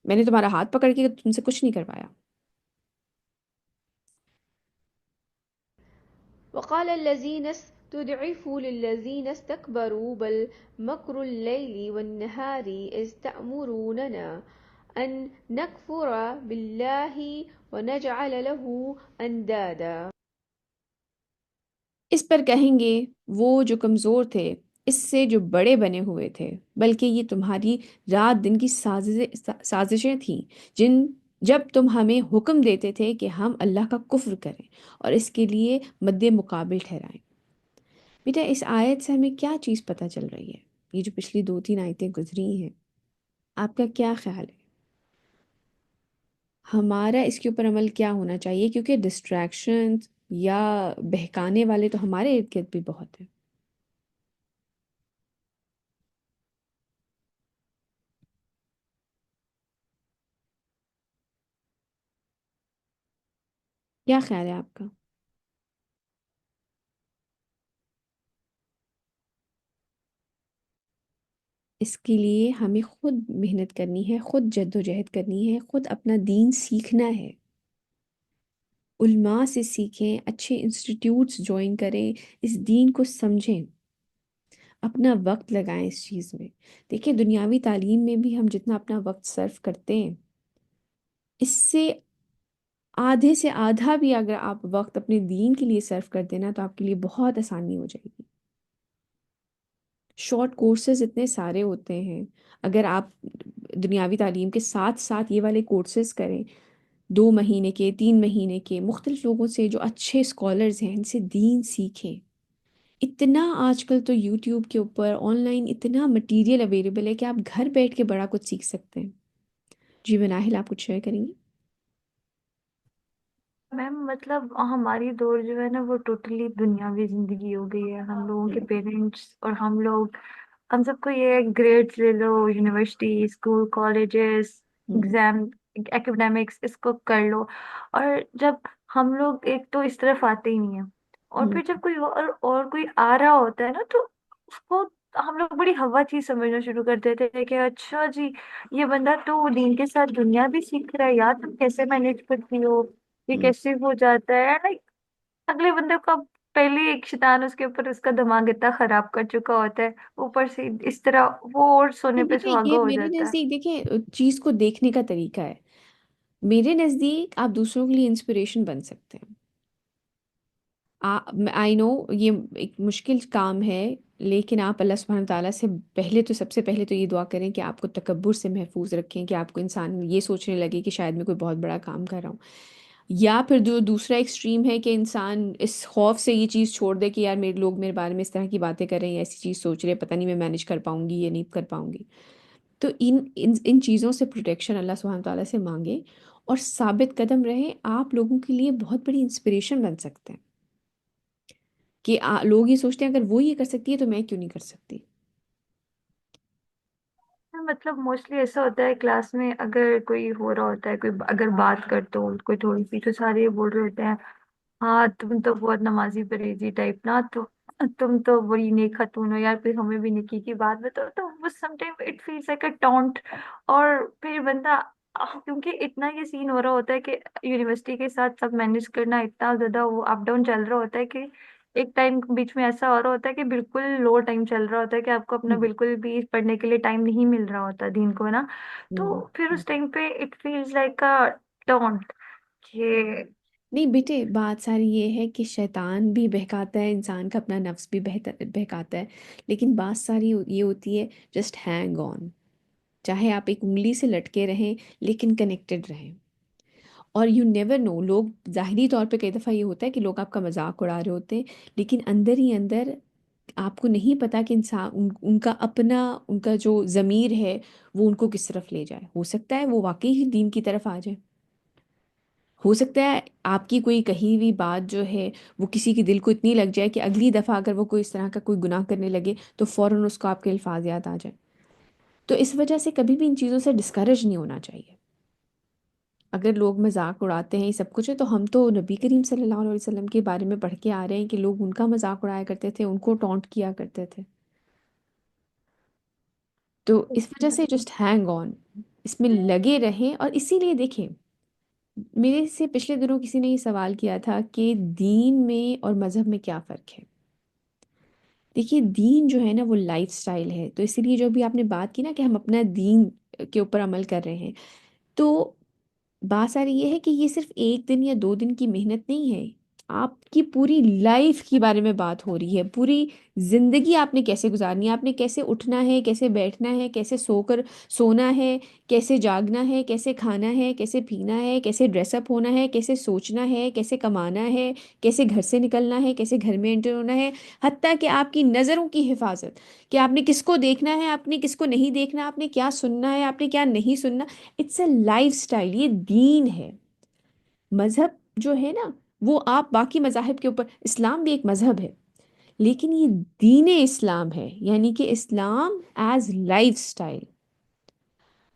میں نے تمہارا ہاتھ پکڑ کے تم سے کچھ نہیں کروایا. وقال الذين استضعفوا للذين استكبروا بل مكر الليل والنهار إذ تأمروننا أن نكفر بالله ونجعل له أندادا. اس پر کہیں گے وہ جو کمزور تھے اس سے جو بڑے بنے ہوئے تھے، بلکہ یہ تمہاری رات دن کی سازشیں تھیں جب تم ہمیں حکم دیتے تھے کہ ہم اللہ کا کفر کریں اور اس کے لیے مد مقابل ٹھہرائیں. بیٹا اس آیت سے ہمیں کیا چیز پتہ چل رہی ہے؟ یہ جو پچھلی 2-3 آیتیں گزری ہیں، آپ کا کیا خیال ہے؟ ہمارا اس کے اوپر عمل کیا ہونا چاہیے؟ کیونکہ ڈسٹریکشن یا بہکانے والے تو ہمارے ارد گرد بھی بہت ہیں. کیا خیال ہے آپ کا؟ اس کے لیے ہمیں خود محنت کرنی ہے، خود جد و جہد کرنی ہے، خود اپنا دین سیکھنا ہے. علماء سے سیکھیں، اچھے انسٹیٹیوٹس جوائن کریں، اس دین کو سمجھیں، اپنا وقت لگائیں اس چیز میں. دیکھیں دنیاوی تعلیم میں بھی ہم جتنا اپنا وقت صرف کرتے ہیں اس سے آدھے سے آدھا بھی اگر آپ وقت اپنے دین کے لیے صرف کر دینا تو آپ کے لیے بہت آسانی ہو جائے گی. شارٹ کورسز اتنے سارے ہوتے ہیں، اگر آپ دنیاوی تعلیم کے ساتھ ساتھ یہ والے کورسز کریں 2 مہینے کے 3 مہینے کے، مختلف لوگوں سے جو اچھے اسکالرز ہیں ان سے دین سیکھیں. اتنا آج کل تو یوٹیوب کے اوپر آن لائن اتنا مٹیریل اویلیبل ہے کہ آپ گھر بیٹھ کے بڑا کچھ سیکھ سکتے ہیں. جی مناہل آپ کچھ شیئر کریں گی؟ میم مطلب ہماری دور جو ہے نا وہ ٹوٹلی دنیاوی زندگی ہو گئی ہے. ہم لوگوں کے پیرنٹس اور ہم سب کو یہ گریڈس لے لو، یونیورسٹی، اسکول، کالجز، ہوں ایگزام، ایکڈیمکس، اس کو کر لو. اور جب ہم لوگ ایک تو اس طرف آتے ہی نہیں ہیں، اور ہوں پھر جب کوئی اور کوئی آ رہا ہوتا ہے نا تو اس کو ہم لوگ بڑی ہوا چیز سمجھنا شروع کر دیتے ہیں کہ اچھا جی یہ بندہ تو دین کے ساتھ دنیا بھی سیکھ رہا ہے، یار تم کیسے مینج کرتی ہو، یہ ہوں. کیسے ہو جاتا ہے. لائک اگلے بندے کو پہلے ایک شیطان اس کے اوپر اس کا دماغ اتنا خراب کر چکا ہوتا ہے، اوپر سے اس طرح وہ اور سونے پہ دیکھیں سہاگا یہ ہو میرے جاتا ہے. نزدیک، دیکھیں چیز کو دیکھنے کا طریقہ ہے. میرے نزدیک آپ دوسروں کے لیے انسپریشن بن سکتے ہیں. آئی نو یہ ایک مشکل کام ہے، لیکن آپ اللہ سبحانہ تعالیٰ سے سب سے پہلے تو یہ دعا کریں کہ آپ کو تکبر سے محفوظ رکھیں، کہ آپ کو انسان یہ سوچنے لگے کہ شاید میں کوئی بہت بڑا کام کر رہا ہوں. یا پھر جو دوسرا ایکسٹریم ہے کہ انسان اس خوف سے یہ چیز چھوڑ دے کہ یار میرے لوگ میرے بارے میں اس طرح کی باتیں کر رہے ہیں، ایسی چیز سوچ رہے ہیں، پتہ نہیں میں مینیج کر پاؤں گی یا نہیں کر پاؤں گی. تو ان چیزوں سے پروٹیکشن اللہ سبحانہ تعالیٰ سے مانگیں اور ثابت قدم رہیں. آپ لوگوں کے لیے بہت بڑی انسپریشن بن سکتے ہیں. کہ لوگ یہ سوچتے ہیں اگر وہ یہ کر سکتی ہے تو میں کیوں نہیں کر سکتی. مطلب موسٹلی ایسا ہوتا ہے کلاس میں، اگر کوئی ہو رہا ہوتا ہے، کوئی اگر بات کرتے ہو کوئی تھوڑی سی، تو سارے یہ بول رہے ہوتے ہیں ہاں تم تو بہت نمازی پرہیزی ٹائپ نا، تو تم تو بڑی نیک خاتون ہو یار، پھر ہمیں بھی نیکی کی بات بتاؤ، تو وہ some time it feels like a taunt. اور پھر بندہ کیونکہ اتنا یہ سین ہو رہا ہوتا ہے کہ یونیورسٹی کے ساتھ سب مینج کرنا اتنا زیادہ وہ اپ ڈاؤن چل رہا ہوتا ہے کہ ایک ٹائم بیچ میں ایسا ہو رہا ہوتا ہے کہ بالکل لو ٹائم چل رہا ہوتا ہے کہ آپ کو اپنا ہوں، بالکل بھی پڑھنے کے لیے ٹائم نہیں مل رہا ہوتا دین کو نا. تو ہوں، پھر ہوں. اس ٹائم پہ it feels like a taunt کہ نہیں بیٹے، بات ساری یہ ہے کہ شیطان بھی بہکاتا ہے انسان کا، اپنا نفس بھی بہکاتا ہے، لیکن بات ساری یہ ہوتی ہے جسٹ ہینگ آن. چاہے آپ ایک انگلی سے لٹکے رہیں لیکن کنیکٹڈ رہیں. اور یو نیور نو، لوگ ظاہری طور پہ کئی دفعہ یہ ہوتا ہے کہ لوگ آپ کا مذاق اڑا رہے ہوتے ہیں، لیکن اندر ہی اندر آپ کو نہیں پتا کہ انسان ان کا اپنا، ان کا جو ضمیر ہے وہ ان کو کس طرف لے جائے. ہو سکتا ہے وہ واقعی ہی دین کی طرف آ جائے، ہو سکتا ہے آپ کی کوئی کہی ہوئی بات جو ہے وہ کسی کے دل کو اتنی لگ جائے کہ اگلی دفعہ اگر وہ کوئی اس طرح کا کوئی گناہ کرنے لگے تو فوراً اس کو آپ کے الفاظ یاد آ جائیں. تو اس وجہ سے کبھی بھی ان چیزوں سے ڈسکریج نہیں ہونا چاہیے. اگر لوگ مذاق اڑاتے ہیں یہ سب کچھ ہے، تو ہم تو نبی کریم صلی اللہ علیہ وسلم کے بارے میں پڑھ کے آ رہے ہیں کہ لوگ ان کا مذاق اڑایا کرتے تھے، ان کو ٹونٹ کیا کرتے تھے. تو اس وجہ سے جسٹ ہینگ آن، اس میں لگے رہیں. اور اسی لیے دیکھیں، میرے سے پچھلے دنوں کسی نے یہ سوال کیا تھا کہ دین میں اور مذہب میں کیا فرق ہے. دیکھیے دین جو ہے نا وہ لائف سٹائل ہے، تو اسی لیے جو بھی آپ نے بات کی نا کہ ہم اپنا دین کے اوپر عمل کر رہے ہیں، تو بات ساری یہ ہے کہ یہ صرف ایک دن یا دو دن کی محنت نہیں ہے. آپ کی پوری لائف کے بارے میں بات ہو رہی ہے، پوری زندگی آپ نے کیسے گزارنی ہے، آپ نے کیسے اٹھنا ہے، کیسے بیٹھنا ہے، کیسے سو کر سونا ہے، کیسے جاگنا ہے، کیسے کھانا ہے، کیسے پینا ہے، کیسے ڈریس اپ ہونا ہے، کیسے سوچنا ہے، کیسے کمانا ہے، کیسے گھر سے نکلنا ہے، کیسے گھر میں انٹر ہونا ہے، حتیٰ کہ آپ کی نظروں کی حفاظت، کہ آپ نے کس کو دیکھنا ہے، آپ نے کس کو نہیں دیکھنا، آپ نے کیا سننا ہے، آپ نے کیا نہیں سننا. اٹس اے لائف سٹائل، یہ دین ہے. مذہب جو ہے نا وہ آپ باقی مذاہب کے اوپر، اسلام بھی ایک مذہب ہے لیکن یہ دین اسلام ہے، یعنی کہ اسلام ایز لائف سٹائل.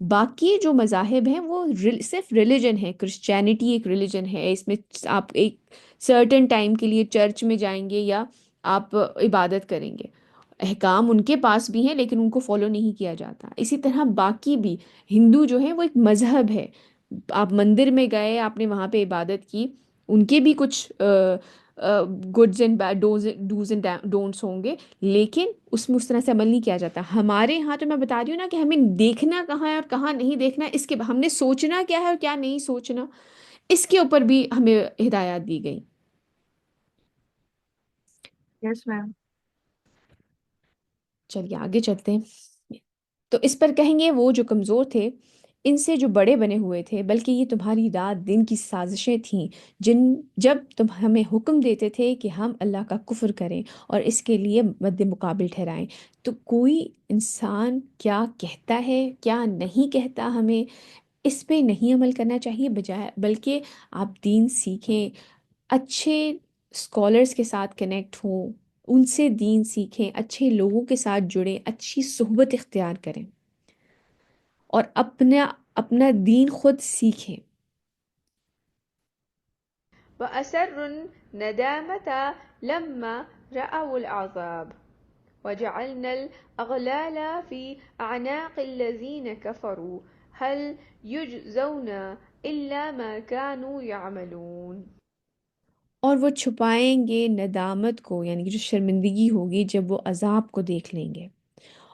باقی جو مذاہب ہیں وہ صرف ریلیجن ہے. کرسچینٹی ایک ریلیجن ہے، اس میں آپ ایک سرٹن ٹائم کے لیے چرچ میں جائیں گے یا آپ عبادت کریں گے، احکام ان کے پاس بھی ہیں لیکن ان کو فالو نہیں کیا جاتا. اسی طرح باقی بھی ہندو جو ہیں وہ ایک مذہب ہے، آپ مندر میں گئے، آپ نے وہاں پہ عبادت کی، ان کے بھی کچھ goods and bad dos and don'ts ہوں گے، لیکن اس میں اس طرح سے عمل نہیں کیا جاتا. ہمارے یہاں تو میں بتا رہی ہوں نا کہ ہمیں دیکھنا کہاں ہے اور کہاں نہیں دیکھنا، اس کے ہم نے سوچنا کیا ہے اور کیا نہیں سوچنا، اس کے اوپر بھی ہمیں ہدایات دی گئی. یس میم. چلیے آگے چلتے ہیں. تو اس پر کہیں گے وہ جو کمزور تھے ان سے جو بڑے بنے ہوئے تھے، بلکہ یہ تمہاری رات دن کی سازشیں تھیں جب تم ہمیں حکم دیتے تھے کہ ہم اللہ کا کفر کریں اور اس کے لیے مد مقابل ٹھہرائیں. تو کوئی انسان کیا کہتا ہے کیا نہیں کہتا، ہمیں اس پہ نہیں عمل کرنا چاہیے، بجائے بلکہ آپ دین سیکھیں، اچھے اسکالرس کے ساتھ کنیکٹ ہوں، ان سے دین سیکھیں، اچھے لوگوں کے ساتھ جڑیں، اچھی صحبت اختیار کریں اور اپنا دین خود سیکھیں. وأسروا الندامة لما رأوا العذاب وجعلنا الأغلال في أعناق الذين كفروا هل يجزون إلا ما كانوا يعملون. اور وہ چھپائیں گے ندامت کو، یعنی کہ جو شرمندگی ہوگی جب وہ عذاب کو دیکھ لیں گے،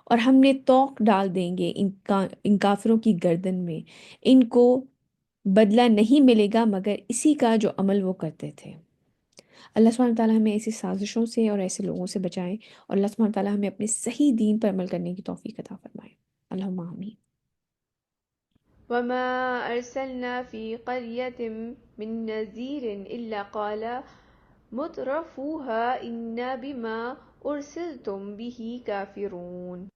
اور ہم نے توق ڈال دیں گے ان کافروں کی گردن میں، ان کو بدلہ نہیں ملے گا مگر اسی کا جو عمل وہ کرتے تھے. اللہ سبحانہ تعالیٰ ہمیں ایسی سازشوں سے اور ایسے لوگوں سے بچائیں، اور اللہ سبحانہ تعالیٰ ہمیں اپنے صحیح دین پر عمل کرنے کی توفیق عطا فرمائے. اللہم آمین. وما أرسلنا في قرية من نذير إلا قال مترفوها إنا بما أرسلتم به كافرون.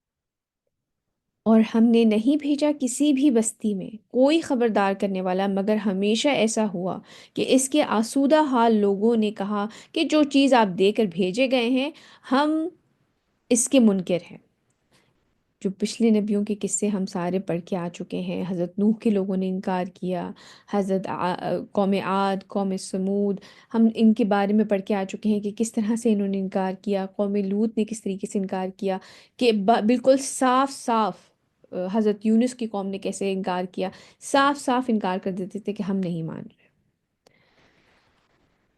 اور ہم نے نہیں بھیجا کسی بھی بستی میں کوئی خبردار کرنے والا مگر ہمیشہ ایسا ہوا کہ اس کے آسودہ حال لوگوں نے کہا کہ جو چیز آپ دے کر بھیجے گئے ہیں ہم اس کے منکر ہیں۔ جو پچھلے نبیوں کے قصے ہم سارے پڑھ کے آ چکے ہیں، حضرت نوح کے لوگوں نے انکار کیا، قوم عاد، قوم سمود، ہم ان کے بارے میں پڑھ کے آ چکے ہیں کہ کس طرح سے انہوں نے انکار کیا، قوم لوط نے کس طریقے سے انکار کیا، کہ بالکل صاف صاف حضرت یونس کی قوم نے کیسے انکار کیا، صاف صاف انکار کر دیتے تھے کہ ہم نہیں مان رہے۔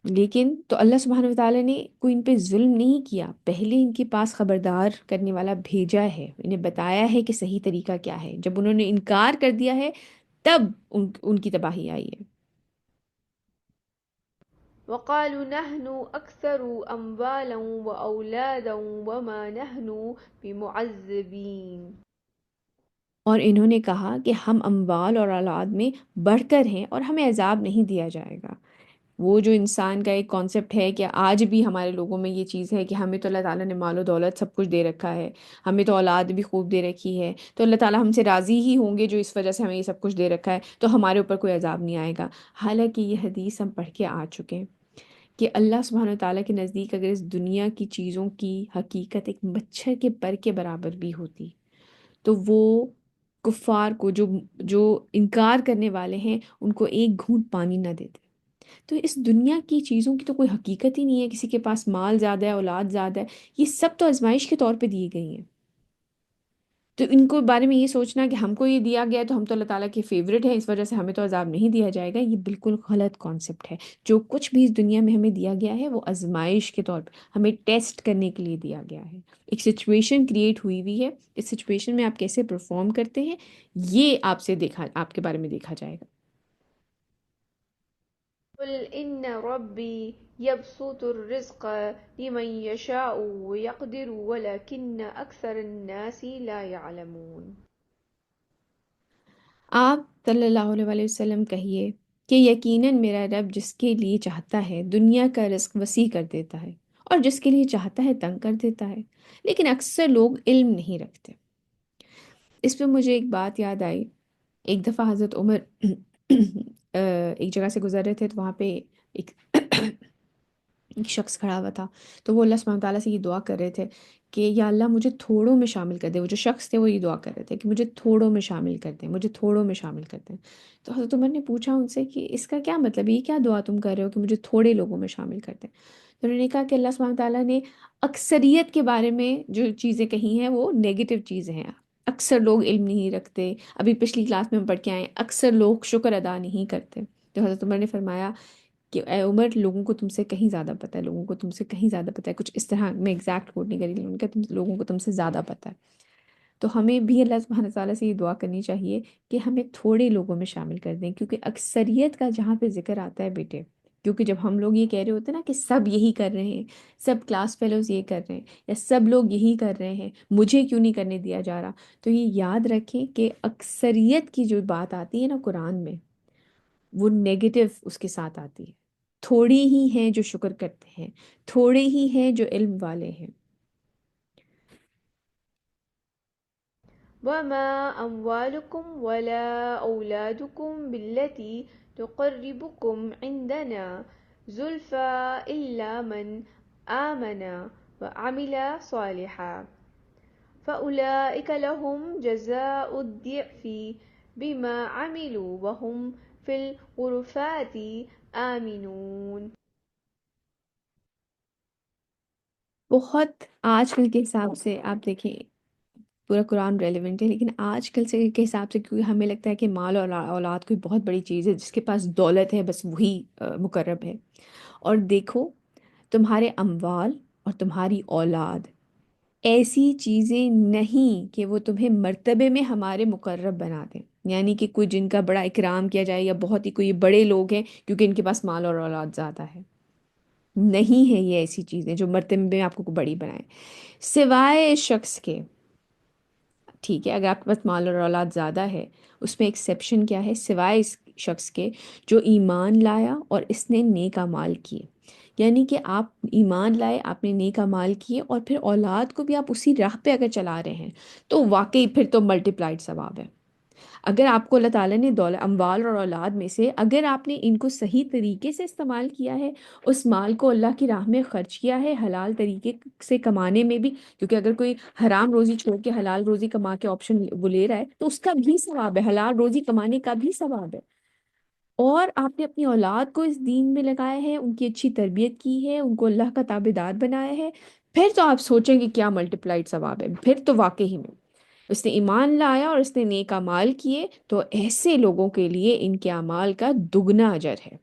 لیکن تو اللہ سبحانہ وتعالیٰ نے کوئی ان پہ ظلم نہیں کیا، پہلے ان کے پاس خبردار کرنے والا بھیجا ہے، انہیں بتایا ہے کہ صحیح طریقہ کیا ہے، جب انہوں نے انکار کر دیا ہے تب ان کی تباہی آئی ہے۔ وقالوا نحن أكثر أموالا وأولادا وما نحن بمعذبين۔ اور انہوں نے کہا کہ ہم اموال اور اولاد میں بڑھ کر ہیں اور ہمیں عذاب نہیں دیا جائے گا۔ وہ جو انسان کا ایک کانسیپٹ ہے کہ آج بھی ہمارے لوگوں میں یہ چیز ہے کہ ہمیں تو اللہ تعالیٰ نے مال و دولت سب کچھ دے رکھا ہے، ہمیں تو اولاد بھی خوب دے رکھی ہے، تو اللہ تعالیٰ ہم سے راضی ہی ہوں گے جو اس وجہ سے ہمیں یہ سب کچھ دے رکھا ہے، تو ہمارے اوپر کوئی عذاب نہیں آئے گا۔ حالانکہ یہ حدیث ہم پڑھ کے آ چکے ہیں کہ اللہ سبحانہ وتعالیٰ کے نزدیک اگر اس دنیا کی چیزوں کی حقیقت ایک مچھر کے پر کے برابر بھی ہوتی تو وہ کفار کو جو انکار کرنے والے ہیں ان کو ایک گھونٹ پانی نہ دیتے۔ تو اس دنیا کی چیزوں کی تو کوئی حقیقت ہی نہیں ہے، کسی کے پاس مال زیادہ ہے، اولاد زیادہ ہے، یہ سب تو آزمائش کے طور پہ دی گئی ہیں۔ تو ان کو بارے میں یہ سوچنا کہ ہم کو یہ دیا گیا ہے تو ہم تو اللہ تعالیٰ کے فیوریٹ ہیں، اس وجہ سے ہمیں تو عذاب نہیں دیا جائے گا، یہ بالکل غلط کانسیپٹ ہے۔ جو کچھ بھی اس دنیا میں ہمیں دیا گیا ہے وہ آزمائش کے طور پہ ہمیں ٹیسٹ کرنے کے لیے دیا گیا ہے۔ ایک سچویشن کریٹ ہوئی ہے، اس سچویشن میں آپ کیسے پرفارم کرتے ہیں یہ آپ کے بارے میں دیکھا جائے گا۔ قل إن ربي يبسط الرزق لمن يشاء ويقدر ولكن أكثر الناس لا يعلمون۔ آپ صلی اللہ علیہ وسلم کہیے کہ یقیناً میرا رب جس کے لیے چاہتا ہے دنیا کا رزق وسیع کر دیتا ہے اور جس کے لیے چاہتا ہے تنگ کر دیتا ہے، لیکن اکثر لوگ علم نہیں رکھتے۔ اس پہ مجھے ایک بات یاد آئی، ایک دفعہ حضرت عمر ایک جگہ سے گزر رہے تھے تو وہاں پہ ایک ایک شخص کھڑا ہوا تھا، تو وہ اللہ سبحانہ تعالیٰ سے یہ دعا کر رہے تھے کہ یا اللہ مجھے تھوڑوں میں شامل کر دے۔ وہ جو شخص تھے وہ یہ دعا کر رہے تھے کہ مجھے تھوڑوں میں شامل کر دیں، مجھے تھوڑوں میں شامل کر دیں۔ تو حضرت عمر نے پوچھا ان سے کہ اس کا کیا مطلب ہے، یہ کیا دعا تم کر رہے ہو کہ مجھے تھوڑے لوگوں میں شامل کر دیں؟ تو انہوں نے کہا کہ اللہ سبحانہ تعالیٰ نے اکثریت کے بارے میں جو چیزیں کہی ہیں وہ نیگیٹو چیزیں ہیں۔ اکثر لوگ علم نہیں رکھتے، ابھی پچھلی کلاس میں ہم پڑھ کے آئے ہیں، اکثر لوگ شکر ادا نہیں کرتے۔ تو حضرت عمر نے فرمایا کہ اے عمر، لوگوں کو تم سے کہیں زیادہ پتہ ہے، لوگوں کو تم سے کہیں زیادہ پتہ ہے، کچھ اس طرح میں ایگزیکٹ کوٹ نہیں کری لیکن ان کا لوگوں کو تم سے زیادہ پتہ ہے۔ تو ہمیں بھی اللہ سبحانہ تعالیٰ سے یہ دعا کرنی چاہیے کہ ہمیں تھوڑے لوگوں میں شامل کر دیں، کیونکہ اکثریت کا جہاں پہ ذکر آتا ہے بیٹے، کیونکہ جب ہم لوگ یہ کہہ رہے ہوتے ہیں نا کہ سب یہی کر رہے ہیں، سب کلاس فیلوز یہ کر رہے ہیں یا سب لوگ یہی کر رہے ہیں، مجھے کیوں نہیں کرنے دیا جا رہا، تو یہ یاد رکھیں کہ اکثریت کی جو بات آتی ہے نا قرآن میں وہ نیگیٹو اس کے ساتھ آتی ہے۔ تھوڑی ہی ہیں جو شکر کرتے ہیں، تھوڑے ہی ہیں جو علم والے ہیں۔ وما أموالكم ولا أولادكم بالتي تقربكم عندنا زلفى إلا من آمن وعمل صالحا فأولئك لهم جزاء الضعف بما عملوا وهم في الغرفات آمنون۔ بہت آج کل کے حساب سے آپ دیکھیں پورا قرآن ریلیونٹ ہے، لیکن آج کل سے کے حساب سے کیونکہ ہمیں لگتا ہے کہ مال اور اولاد کوئی بہت بڑی چیز ہے، جس کے پاس دولت ہے بس وہی مقرب ہے۔ اور دیکھو تمہارے اموال اور تمہاری اولاد ایسی چیزیں نہیں کہ وہ تمہیں مرتبے میں ہمارے مقرب بنا دیں، یعنی کہ کوئی جن کا بڑا اکرام کیا جائے یا بہت ہی کوئی بڑے لوگ ہیں کیونکہ ان کے پاس مال اور اولاد زیادہ ہے، نہیں ہے یہ ایسی چیزیں جو مرتبے میں آپ کو بڑی بنائیں، سوائے اس شخص کے۔ ٹھیک ہے، اگر آپ کے پاس مال اور اولاد زیادہ ہے اس میں ایکسیپشن کیا ہے، سوائے اس شخص کے جو ایمان لایا اور اس نے نیک اعمال کیے، یعنی کہ آپ ایمان لائے، آپ نے نیک اعمال کیے، اور پھر اولاد کو بھی آپ اسی راہ پہ اگر چلا رہے ہیں تو واقعی پھر تو ملٹی پلائڈ ثواب ہے۔ اگر آپ کو اللہ تعالیٰ نے دولت، اموال اور اولاد میں سے اگر آپ نے ان کو صحیح طریقے سے استعمال کیا ہے، اس مال کو اللہ کی راہ میں خرچ کیا ہے حلال طریقے سے کمانے میں بھی، کیونکہ اگر کوئی حرام روزی چھوڑ کے حلال روزی کما کے آپشن وہ لے رہا ہے تو اس کا بھی ثواب ہے، حلال روزی کمانے کا بھی ثواب ہے، اور آپ نے اپنی اولاد کو اس دین میں لگایا ہے، ان کی اچھی تربیت کی ہے، ان کو اللہ کا تابعدار بنایا ہے، پھر تو آپ سوچیں کہ کیا ملٹیپلائڈ ثواب ہے، پھر تو واقعی میں اس نے ایمان لایا اور اس نے نیک اعمال کیے تو ایسے لوگوں کے لیے ان کے اعمال کا دگنا اجر ہے،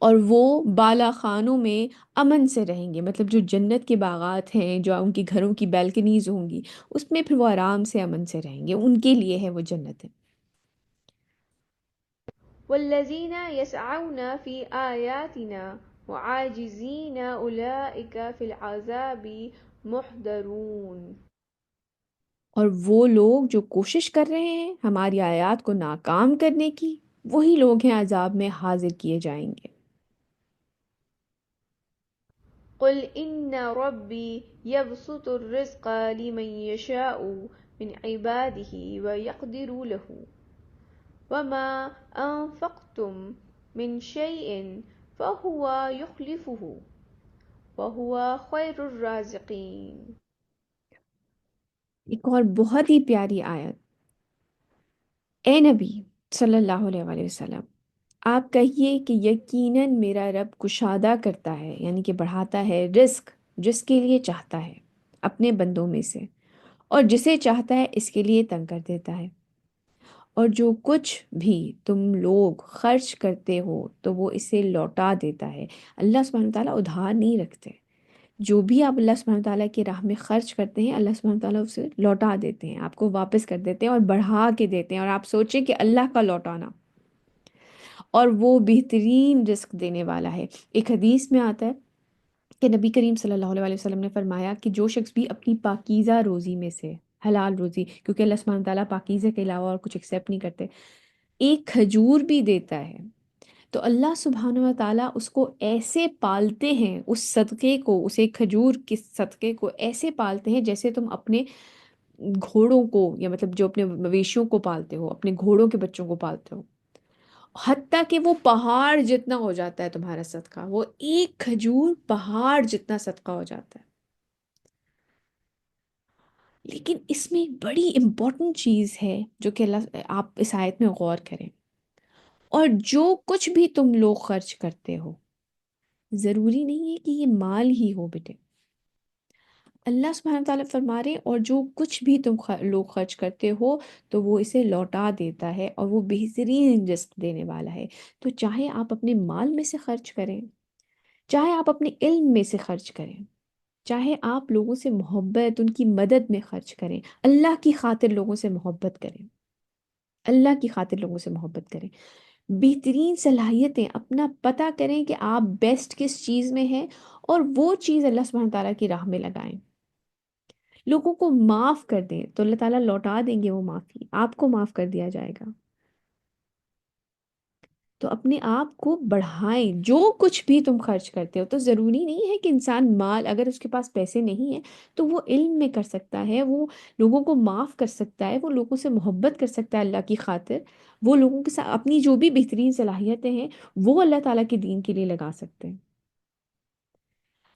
اور وہ بالا خانوں میں امن سے رہیں گے، مطلب جو جنت کے باغات ہیں، جو ان کے گھروں کی بیلکنیز ہوں گی، اس میں پھر وہ آرام سے امن سے رہیں گے، ان کے لیے ہے وہ جنت ہے۔ والذين يسعون في آياتنا معاجزين أولئك في العذاب محضرون۔ اور وہ لوگ جو کوشش کر رہے ہیں ہماری آیات کو ناکام کرنے کی، وہی لوگ ہیں عذاب میں حاضر کیے جائیں گے۔ قل إن ربي يبسط الرزق لمن يشاء من عباده ويقدر له وما أنفقتم من شيء فهو يخلفه وهو خير الرازقين۔ ایک اور بہت ہی پیاری آیت، اے نبی صلی اللہ علیہ وآلہ وسلم، آپ کہیے کہ یقیناً میرا رب کشادہ کرتا ہے، یعنی کہ بڑھاتا ہے رزق جس کے لیے چاہتا ہے اپنے بندوں میں سے، اور جسے چاہتا ہے اس کے لیے تنگ کر دیتا ہے، اور جو کچھ بھی تم لوگ خرچ کرتے ہو تو وہ اسے لوٹا دیتا ہے۔ اللہ سبحانہ وتعالیٰ ادھار نہیں رکھتے، جو بھی آپ اللہ سبحانہ تعالیٰ کی راہ میں خرچ کرتے ہیں اللہ سبحانہ تعالیٰ اسے لوٹا دیتے ہیں، آپ کو واپس کر دیتے ہیں اور بڑھا کے دیتے ہیں، اور آپ سوچیں کہ اللہ کا لوٹانا، اور وہ بہترین رزق دینے والا ہے۔ ایک حدیث میں آتا ہے کہ نبی کریم صلی اللہ علیہ وسلم نے فرمایا کہ جو شخص بھی اپنی پاکیزہ روزی میں سے، حلال روزی، کیونکہ اللہ سبحانہ تعالیٰ پاکیزہ کے علاوہ اور کچھ ایکسیپٹ نہیں کرتے، ایک کھجور بھی دیتا ہے تو اللہ سبحانہ و تعالیٰ اس کو ایسے پالتے ہیں، اس صدقے کو، اس ایک کھجور کے صدقے کو ایسے پالتے ہیں جیسے تم اپنے گھوڑوں کو، یا مطلب جو اپنے مویشیوں کو پالتے ہو، اپنے گھوڑوں کے بچوں کو پالتے ہو، حتیٰ کہ وہ پہاڑ جتنا ہو جاتا ہے تمہارا صدقہ، وہ ایک کھجور پہاڑ جتنا صدقہ ہو جاتا ہے۔ لیکن اس میں ایک بڑی امپورٹنٹ چیز ہے جو کہ اللہ، آپ اس آیت میں غور کریں، اور جو کچھ بھی تم لوگ خرچ کرتے ہو، ضروری نہیں ہے کہ یہ مال ہی ہو بیٹے، اللہ سبحانہ تعالیٰ فرما رہے ہیں اور جو کچھ بھی تم لوگ خرچ کرتے ہو تو وہ اسے لوٹا دیتا ہے، اور وہ بہترین رزق دینے والا ہے۔ تو چاہے آپ اپنے مال میں سے خرچ کریں، چاہے آپ اپنے علم میں سے خرچ کریں، چاہے آپ لوگوں سے محبت، ان کی مدد میں خرچ کریں، اللہ کی خاطر لوگوں سے محبت کریں، اللہ کی خاطر لوگوں سے محبت کریں، بہترین صلاحیتیں اپنا پتہ کریں کہ آپ بیسٹ کس چیز میں ہیں، اور وہ چیز اللہ سبحانہ تعالیٰ کی راہ میں لگائیں، لوگوں کو معاف کر دیں تو اللہ تعالیٰ لوٹا دیں گے وہ معافی، آپ کو معاف کر دیا جائے گا۔ تو اپنے آپ کو بڑھائیں، جو کچھ بھی تم خرچ کرتے ہو، تو ضروری نہیں ہے کہ انسان مال، اگر اس کے پاس پیسے نہیں ہیں تو وہ علم میں کر سکتا ہے، وہ لوگوں کو معاف کر سکتا ہے، وہ لوگوں سے محبت کر سکتا ہے اللہ کی خاطر، وہ لوگوں کے ساتھ اپنی جو بھی بہترین صلاحیتیں ہیں وہ اللہ تعالیٰ کے دین کے لیے لگا سکتے ہیں،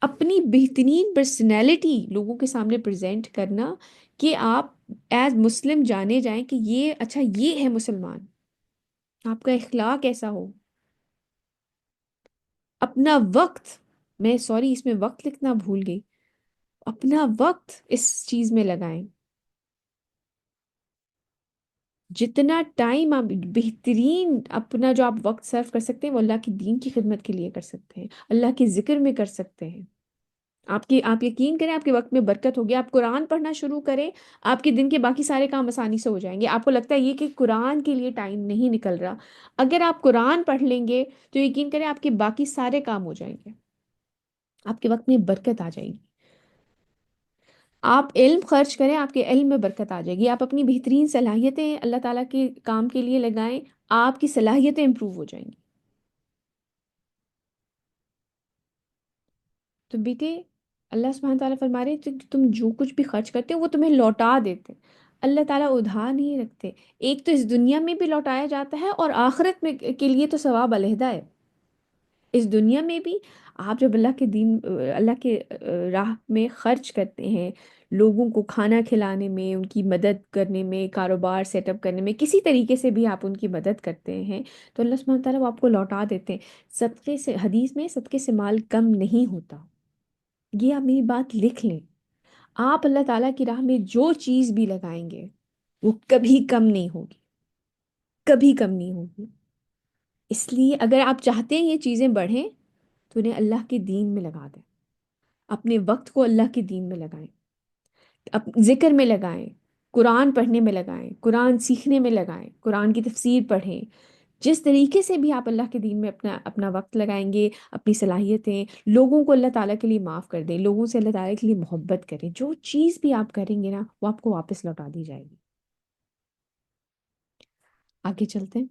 اپنی بہترین پرسنالٹی لوگوں کے سامنے پریزنٹ کرنا، کہ آپ ایز مسلم جانے جائیں کہ یہ اچھا یہ ہے مسلمان، آپ کا اخلاق ایسا ہو، اپنا وقت، میں سوری اس میں وقت لکھنا بھول گئی، اپنا وقت اس چیز میں لگائیں، جتنا ٹائم آپ بہترین اپنا جو آپ وقت صرف کر سکتے ہیں وہ اللہ کے دین کی خدمت کے لیے کر سکتے ہیں، اللہ کے ذکر میں کر سکتے ہیں، آپ یقین کریں آپ کے وقت میں برکت ہوگی، آپ قرآن پڑھنا شروع کریں، آپ کے دن کے باقی سارے کام آسانی سے ہو جائیں گے، آپ کو لگتا ہے یہ کہ قرآن کے لیے ٹائم نہیں نکل رہا، اگر آپ قرآن پڑھ لیں گے تو یقین کریں آپ کے باقی سارے کام ہو جائیں گے، آپ کے وقت میں برکت آ جائے گی، آپ علم خرچ کریں آپ کے علم میں برکت آ جائے گی، آپ اپنی بہترین صلاحیتیں اللہ تعالیٰ کے کام کے لیے لگائیں، آپ کی صلاحیتیں امپروو ہو جائیں گی۔ تو بیٹے اللہ سبحانہ تعالیٰ فرما رہے ہیں تم جو کچھ بھی خرچ کرتے ہو وہ تمہیں لوٹا دیتے ہیں۔ اللہ تعالیٰ ادھار نہیں رکھتے، ایک تو اس دنیا میں بھی لوٹایا جاتا ہے اور آخرت میں کے لیے تو ثواب علیحدہ ہے۔ اس دنیا میں بھی آپ جب اللہ کے دین اللہ کے راہ میں خرچ کرتے ہیں، لوگوں کو کھانا کھلانے میں، ان کی مدد کرنے میں، کاروبار سیٹ اپ کرنے میں، کسی طریقے سے بھی آپ ان کی مدد کرتے ہیں تو اللہ سبحانہ تعالیٰ وہ آپ کو لوٹا دیتے ہیں۔ صدقے سے، حدیث میں صدقے سے مال کم نہیں ہوتا، یہ آپ میری بات لکھ لیں۔ آپ اللہ تعالیٰ کی راہ میں جو چیز بھی لگائیں گے وہ کبھی کم نہیں ہوگی، کبھی کم نہیں ہوگی۔ اس لیے اگر آپ چاہتے ہیں یہ چیزیں بڑھیں تو انہیں اللہ کے دین میں لگا دیں، اپنے وقت کو اللہ کے دین میں لگائیں، ذکر میں لگائیں، قرآن پڑھنے میں لگائیں، قرآن سیکھنے میں لگائیں، قرآن کی تفسیر پڑھیں۔ جس طریقے سے بھی آپ اللہ کے دین میں اپنا اپنا وقت لگائیں گے، اپنی صلاحیتیں، لوگوں کو اللہ تعالیٰ کے لیے معاف کر دیں، لوگوں سے اللہ تعالیٰ کے لیے محبت کریں، جو چیز بھی آپ کریں گے نا وہ آپ کو واپس لوٹا دی جائے گی۔ آگے چلتے ہیں۔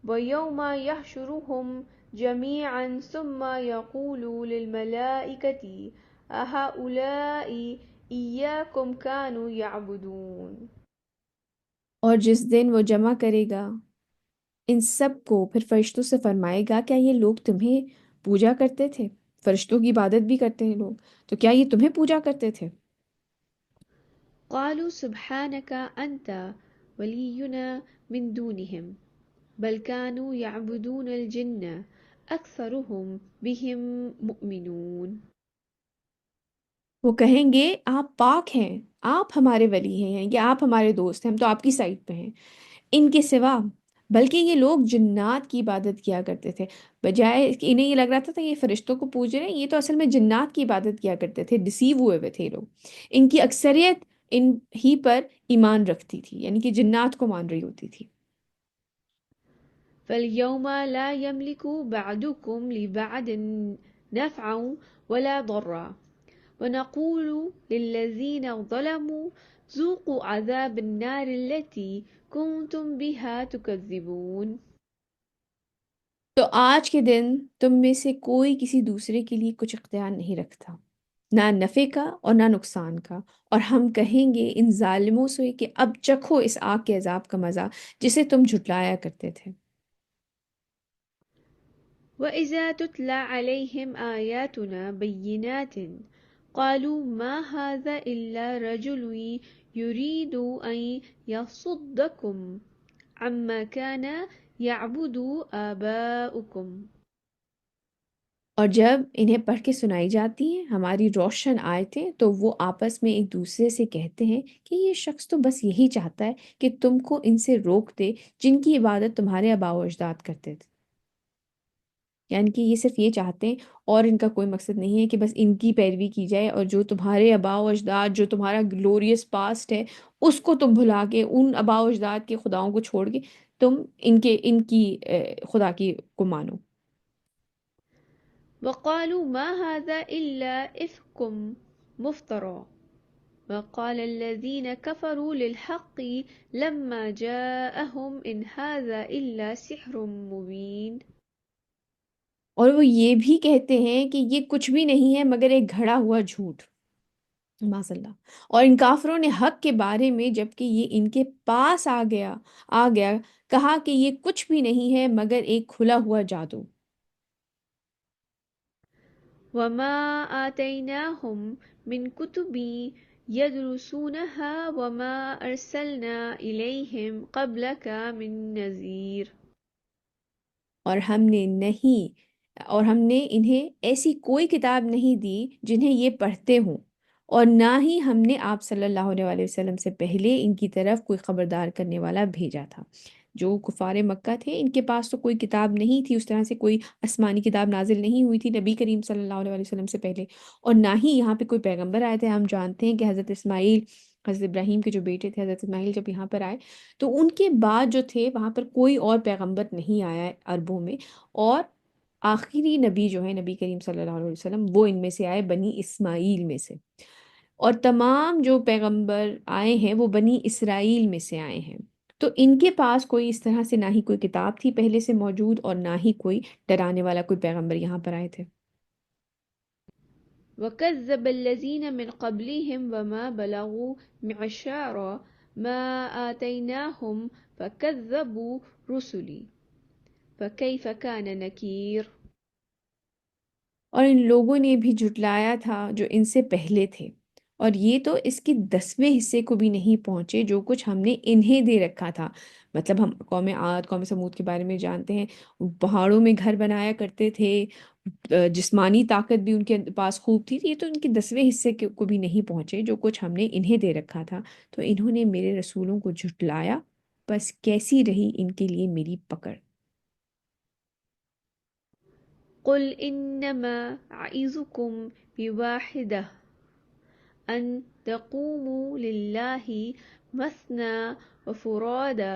ويوم يحشرهم جميعا ثم يقول للملائكة أهؤلاء إياكم كانوا يعبدون۔ اور جس دن وہ جمع کرے گا ان سب کو، پھر فرشتوں سے فرمائے گا کیا یہ لوگ تمہیں پوجا کرتے تھے؟ فرشتوں کی عبادت بھی کرتے ہیں لوگ، تو کیا یہ تمہیں پوجا کرتے تھے؟ قالوا سبحانك أنت ولينا من دونهم بل كانوا يعبدون الجن أكثرهم بهم مؤمنون۔ وہ کہیں گے آپ پاک ہیں، آپ ہمارے ولی ہیں یا آپ ہمارے دوست ہیں، ہم تو آپ کی سائڈ پہ ہیں، ان کے سوا بلکہ یہ لوگ جنات کی عبادت کیا کرتے تھے، بجائے کہ انہیں یہ لگ رہا تھا یہ فرشتوں کو پوج رہے ہیں، یہ تو اصل میں جنات کی عبادت کیا کرتے تھے، ڈسیو ہوئے ہوئے تھے یہ لوگ۔ ان کی اکثریت ان ہی پر ایمان رکھتی تھی، یعنی کہ جنات کو مان رہی ہوتی تھی۔ فاليوم لا يملك بعضكم لبعض نفعا ولا ضرا ونقول للذين ظلموا ذوقوا عذاب النار التي كنتم بها تكذبون۔ تو آج کے دن تم میں سے کوئی کسی دوسرے کے لیے کچھ اختیار نہیں رکھتا، نہ نفع کا اور نہ نقصان کا، اور ہم کہیں گے ان ظالموں سے کہ اب چکھو اس آگ کے عذاب کا مزہ جسے تم جھٹلایا کرتے تھے۔ وإذا تتلى عليهم آياتنا بينات قالوا ما هذا إلا رجل يريد أن يصدكم عما كان يعبد آباؤكم۔ اور جب انہیں پڑھ کے سنائی جاتی ہیں ہماری روشن آیتیں تو وہ آپس میں ایک دوسرے سے کہتے ہیں کہ یہ شخص تو بس یہی چاہتا ہے کہ تم کو ان سے روک دے جن کی عبادت تمہارے آباء و اجداد کرتے تھے۔ یعنی کہ یہ صرف یہ چاہتے ہیں اور ان کا کوئی مقصد نہیں ہے کہ بس ان کی پیروی کی جائے، اور جو تمہارے آباء و اجداد، جو تمہارا گلوریس پاسٹ ہے اس کو تم بھلا کے ان آباء و اجداد کے خداؤں کو چھوڑ کے تم ان کی خدا کی کو مانو۔ وقالوا ما هذا إلا إفك مفترى وقال الذين كفروا للحق لما جاءهم إن هذا إلا سحر مبين۔ اور وہ یہ بھی کہتے ہیں کہ یہ کچھ بھی نہیں ہے مگر ایک گھڑا ہوا جھوٹ، معاذ اللہ۔ اور ان کافروں نے حق کے بارے میں جب کہ یہ ان کے پاس آ گیا کہا کہ یہ کچھ بھی نہیں ہے مگر ایک کھلا ہوا جادو۔ وما آتيناهم من كتب يدرسونها وما أرسلنا إليهم قبلك من نذير۔ اور ہم نے انہیں ایسی کوئی کتاب نہیں دی جنہیں یہ پڑھتے ہوں، اور نہ ہی ہم نے آپ صلی اللہ علیہ وسلم سے پہلے ان کی طرف کوئی خبردار کرنے والا بھیجا تھا۔ جو کفار مکہ تھے ان کے پاس تو کوئی کتاب نہیں تھی، اس طرح سے کوئی آسمانی کتاب نازل نہیں ہوئی تھی نبی کریم صلی اللہ علیہ وسلم سے پہلے، اور نہ ہی یہاں پہ کوئی پیغمبر آئے تھے۔ ہم جانتے ہیں کہ حضرت اسماعیل، حضرت ابراہیم کے جو بیٹے تھے، حضرت اسماعیل جب یہاں پر آئے تو ان کے بعد جو تھے وہاں پر کوئی اور پیغمبر نہیں آیا ہے عربوں میں، اور آخری نبی جو ہے نبی کریم صلی اللہ علیہ وسلم وہ ان میں سے آئے، بنی اسماعیل میں سے، اور تمام جو پیغمبر آئے ہیں وہ بنی اسرائیل میں سے آئے ہیں۔ تو ان کے پاس کوئی اس طرح سے نہ ہی کوئی کتاب تھی پہلے سے موجود اور نہ ہی کوئی ڈرانے والا کوئی پیغمبر یہاں پر آئے تھے۔ وكذب الذين من قبلهم وما بلغوا معشار ما آتيناهم فكذبوا رسلي فكيف كان نكير۔ اور ان لوگوں نے بھی جھٹلایا تھا جو ان سے پہلے تھے، اور یہ تو اس کے 10ویں حصے کو بھی نہیں پہنچے جو کچھ ہم نے انہیں دے رکھا تھا۔ مطلب ہم قوم عاد، قوم سمود کے بارے میں جانتے ہیں، پہاڑوں میں گھر بنایا کرتے تھے، جسمانی طاقت بھی ان کے پاس خوب تھی، یہ تو ان کے 10ویں حصے کو بھی نہیں پہنچے جو کچھ ہم نے انہیں دے رکھا تھا۔ تو انہوں نے میرے رسولوں کو جھٹلایا، بس کیسی رہی ان کے لیے میری پکڑ۔ قل انما اعظكم بواحدة ان تقوموا لله مثنى وفرادا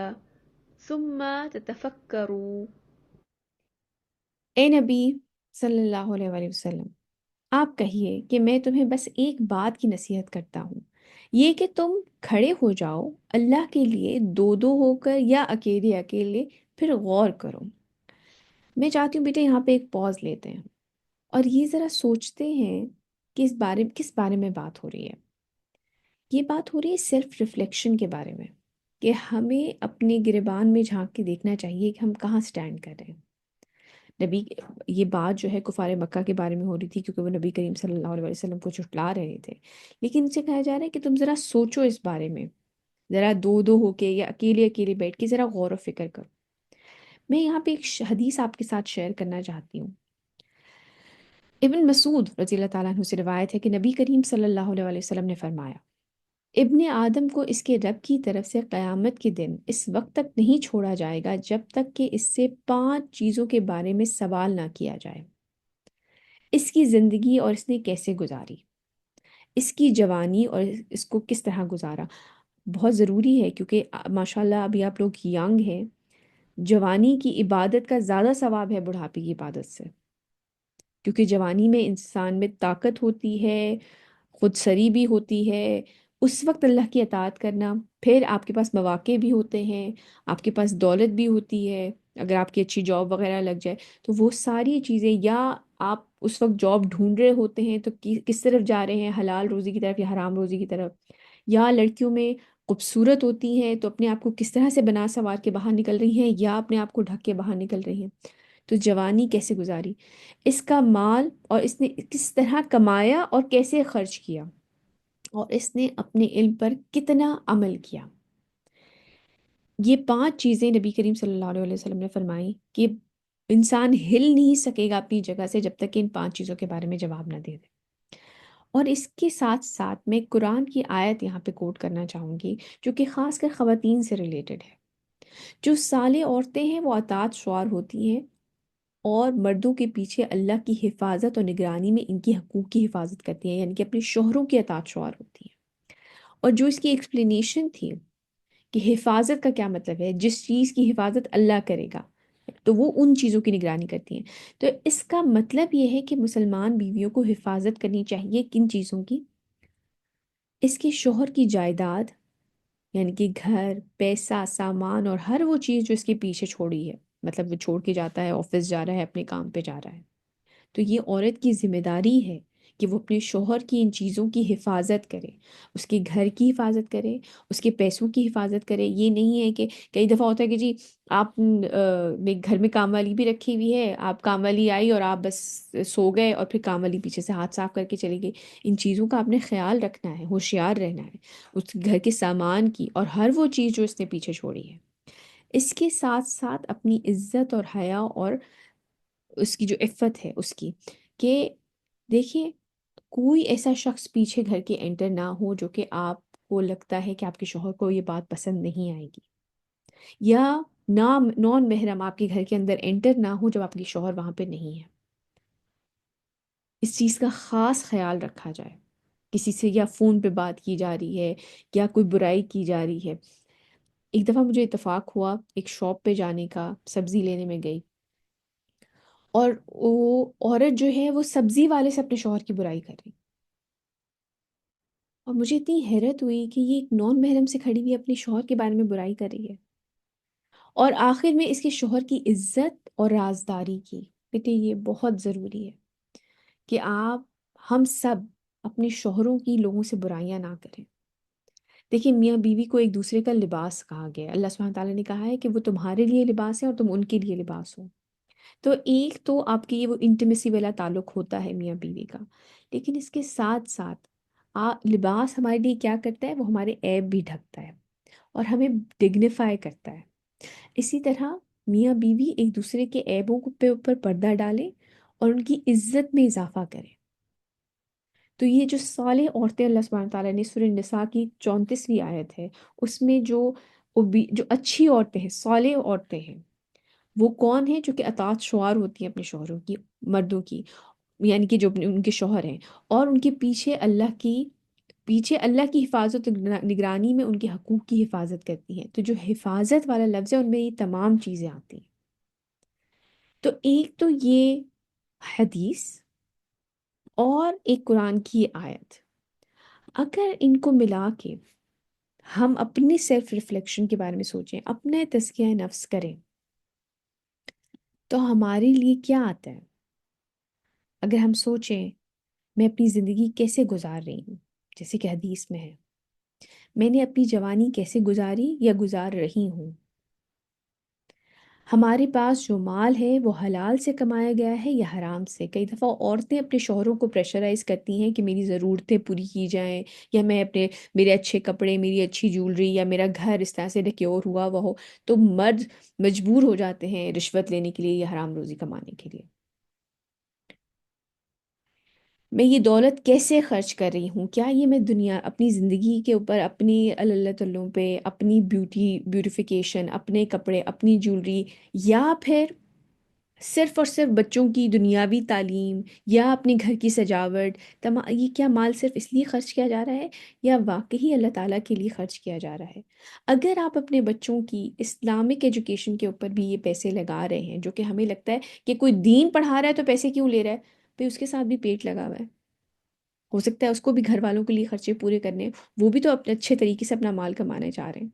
ثم تتفكروا۔ اے نبی صلی اللہ علیہ وآلہ وسلم، آپ کہیے کہ میں تمہیں بس ایک بات کی نصیحت کرتا ہوں، یہ کہ تم کھڑے ہو جاؤ اللہ کے لیے دو دو ہو کر یا اکیلے اکیلے، پھر غور کرو۔ میں چاہتی ہوں بیٹے یہاں پہ ایک پاز لیتے ہیں اور یہ ذرا سوچتے ہیں کہ کس بارے میں بات ہو رہی ہے۔ یہ بات ہو رہی ہے سیلف ریفلیکشن کے بارے میں، کہ ہمیں اپنے گریبان میں جھانک کے دیکھنا چاہیے کہ ہم کہاں سٹینڈ کر رہے ہیں۔ نبی، یہ بات جو ہے کفار مکہ کے بارے میں ہو رہی تھی کیونکہ وہ نبی کریم صلی اللہ علیہ وسلم کو جھٹلا رہے تھے، لیکن ان سے کہا جا رہا ہے کہ تم ذرا سوچو اس بارے میں، ذرا دو دو ہو کے یا اکیلے اکیلے بیٹھ کے ذرا غور و فکر کرو۔ میں یہاں پہ ایک حدیث آپ کے ساتھ شیئر کرنا چاہتی ہوں۔ ابن مسعود رضی اللہ تعالیٰ عنہ سے روایت ہے کہ نبی کریم صلی اللہ علیہ وسلم نے فرمایا، ابن آدم کو اس کے رب کی طرف سے قیامت کے دن اس وقت تک نہیں چھوڑا جائے گا جب تک کہ اس سے 5 چیزوں کے بارے میں سوال نہ کیا جائے: اس کی زندگی اور اس نے کیسے گزاری، اس کی جوانی اور اس کو کس طرح گزارا۔ بہت ضروری ہے کیونکہ ماشاءاللہ ابھی آپ لوگ ینگ ہیں، جوانی کی عبادت کا زیادہ ثواب ہے بڑھاپے کی عبادت سے، کیونکہ جوانی میں انسان میں طاقت ہوتی ہے، خود سری بھی ہوتی ہے، اس وقت اللہ کی اطاعت کرنا، پھر آپ کے پاس مواقع بھی ہوتے ہیں، آپ کے پاس دولت بھی ہوتی ہے، اگر آپ کی اچھی جاب وغیرہ لگ جائے تو وہ ساری چیزیں، یا آپ اس وقت جاب ڈھونڈ رہے ہوتے ہیں تو کس طرف جا رہے ہیں، حلال روزی کی طرف یا حرام روزی کی طرف، یا لڑکیوں میں خوبصورت ہوتی ہیں تو اپنے آپ کو کس طرح سے بنا سنوار کے باہر نکل رہی ہیں، یا اپنے آپ کو ڈھک کے باہر نکل رہی ہیں۔ تو جوانی کیسے گزاری، اس کا مال اور اس نے کس طرح کمایا اور کیسے خرچ کیا، اور اس نے اپنے علم پر کتنا عمل کیا۔ یہ 5 چیزیں نبی کریم صلی اللہ علیہ وسلم نے فرمائی کہ انسان ہل نہیں سکے گا اپنی جگہ سے جب تک کہ ان 5 چیزوں کے بارے میں جواب نہ دے دے۔ اور اس کے ساتھ ساتھ میں قرآن کی آیت یہاں پہ کوٹ کرنا چاہوں گی جو کہ خاص کر خواتین سے ریلیٹڈ ہے۔ جو صالح عورتیں ہیں وہ اطاعت شعار ہوتی ہیں اور مردوں کے پیچھے اللہ کی حفاظت اور نگرانی میں ان کی حقوق کی حفاظت کرتی ہیں، یعنی کہ اپنے شوہروں کی اطاعت شعار ہوتی ہیں۔ اور جو اس کی ایکسپلینیشن تھی کہ حفاظت کا کیا مطلب ہے، جس چیز کی حفاظت اللہ کرے گا تو وہ ان چیزوں کی نگرانی کرتی ہیں، تو اس کا مطلب یہ ہے کہ مسلمان بیویوں کو حفاظت کرنی چاہیے کن چیزوں کی؟ اس کے شوہر کی جائیداد، یعنی کہ گھر، پیسہ، سامان اور ہر وہ چیز جو اس کے پیچھے چھوڑی ہے، مطلب وہ چھوڑ کے جاتا ہے، آفس جا رہا ہے، اپنے کام پہ جا رہا ہے، تو یہ عورت کی ذمہ داری ہے کہ وہ اپنے شوہر کی ان چیزوں کی حفاظت کرے، اس کے گھر کی حفاظت کرے، اس کے پیسوں کی حفاظت کرے۔ یہ نہیں ہے کہ کئی دفعہ ہوتا ہے کہ جی آپ نے گھر میں کام والی بھی رکھی ہوئی ہے، آپ کام والی آئی اور آپ بس سو گئے اور پھر کام والی پیچھے سے ہاتھ صاف کر کے چلی گئی۔ ان چیزوں کا آپ نے خیال رکھنا ہے، ہوشیار رہنا ہے، اس گھر کے سامان کی اور ہر وہ چیز جو اس نے پیچھے چھوڑی ہے۔ اس کے ساتھ ساتھ اپنی عزت اور حیا اور اس کی جو عفت ہے اس کی، کہ دیکھیے کوئی ایسا شخص پیچھے گھر کے انٹر نہ ہو جو کہ آپ کو لگتا ہے کہ آپ کے شوہر کو یہ بات پسند نہیں آئے گی، یا نان محرم آپ کے گھر کے اندر انٹر نہ ہو جب آپ کے شوہر وہاں پہ نہیں ہے۔ اس چیز کا خاص خیال رکھا جائے، کسی سے یا فون پہ بات کی جا رہی ہے یا کوئی برائی کی جا رہی ہے۔ ایک دفعہ مجھے اتفاق ہوا ایک شاپ پہ جانے کا، سبزی لینے میں گئی اور وہ عورت جو ہے وہ سبزی والے سے اپنے شوہر کی برائی کر رہی، اور مجھے اتنی حیرت ہوئی کہ یہ ایک نان محرم سے کھڑی ہوئی اپنے شوہر کے بارے میں برائی کر رہی ہے، اور آخر میں اس کے شوہر کی عزت اور رازداری کی۔ بیٹے یہ بہت ضروری ہے کہ آپ ہم سب اپنے شوہروں کی لوگوں سے برائیاں نہ کریں. دیکھیں میاں بیوی کو ایک دوسرے کا لباس کہا گیا ہے. اللہ سبحانہ تعالیٰ نے کہا ہے کہ وہ تمہارے لیے لباس ہے اور تم ان کے لیے لباس ہو. تو ایک تو آپ کی یہ وہ انٹیمیسی والا تعلق ہوتا ہے میاں بیوی کا، لیکن اس کے ساتھ ساتھ لباس ہمارے لیے کیا کرتا ہے، وہ ہمارے عیب بھی ڈھکتا ہے اور ہمیں ڈگنیفائی کرتا ہے. اسی طرح میاں بیوی ایک دوسرے کے عیبوں پہ اوپر پردہ ڈالیں اور ان کی عزت میں اضافہ کریں. تو یہ جو صالح عورتیں اللہ سبحانہ تعالیٰ نے سورہ نساء کی 34ویں آیت ہے اس میں جو اچھی عورتیں ہیں، صالح عورتیں ہیں، وہ کون ہیں؟ جو کہ اطاعت شعار ہوتی ہیں اپنے شوہروں کی، مردوں کی، یعنی کہ جو ان کے شوہر ہیں، اور ان کے پیچھے اللہ کی حفاظت اور نگرانی میں ان کے حقوق کی حفاظت کرتی ہیں. تو جو حفاظت والا لفظ ہے ان میں یہ تمام چیزیں آتی ہیں. تو ایک تو یہ حدیث اور ایک قرآن کی آیت، اگر ان کو ملا کے ہم اپنی سیلف ریفلیکشن کے بارے میں سوچیں، اپنے تزکیہ نفس کریں، تو ہمارے لیے کیا آتا ہے؟ اگر ہم سوچیں میں اپنی زندگی کیسے گزار رہی ہوں، جیسے کہ حدیث میں ہے، میں نے اپنی جوانی کیسے گزاری یا گزار رہی ہوں، ہمارے پاس جو مال ہے وہ حلال سے کمایا گیا ہے یا حرام سے. کئی دفعہ عورتیں اپنے شوہروں کو پریشرائز کرتی ہیں کہ میری ضرورتیں پوری کی جائیں، یا میرے اچھے کپڑے، میری اچھی جولری، یا میرا گھر اس طرح سے ڈیکور ہوا ہوا ہو. تو مرد مجبور ہو جاتے ہیں رشوت لینے کے لیے یا حرام روزی کمانے کے لیے. میں یہ دولت کیسے خرچ کر رہی ہوں؟ کیا یہ میں اپنی زندگی کے اوپر، اپنی اللہ تعالیٰ پہ، اپنی بیوٹیفیکیشن، اپنے کپڑے، اپنی جولری، یا پھر صرف اور صرف بچوں کی دنیاوی تعلیم یا اپنے گھر کی سجاوٹ، یہ کیا مال صرف اس لیے خرچ کیا جا رہا ہے یا واقعی اللہ تعالیٰ کے لیے خرچ کیا جا رہا ہے؟ اگر آپ اپنے بچوں کی اسلامک ایجوکیشن کے اوپر بھی یہ پیسے لگا رہے ہیں، جو کہ ہمیں لگتا ہے کہ کوئی دین پڑھا رہا ہے تو پیسے کیوں لے رہا ہے، پھر اس کے ساتھ بھی پیٹ لگا ہوا ہے. ہو سکتا ہے اس کو بھی گھر والوں کے لیے خرچے پورے کرنے ہیں، وہ بھی تو اپنے اچھے طریقے سے اپنا مال کمانے چاہ رہے ہیں.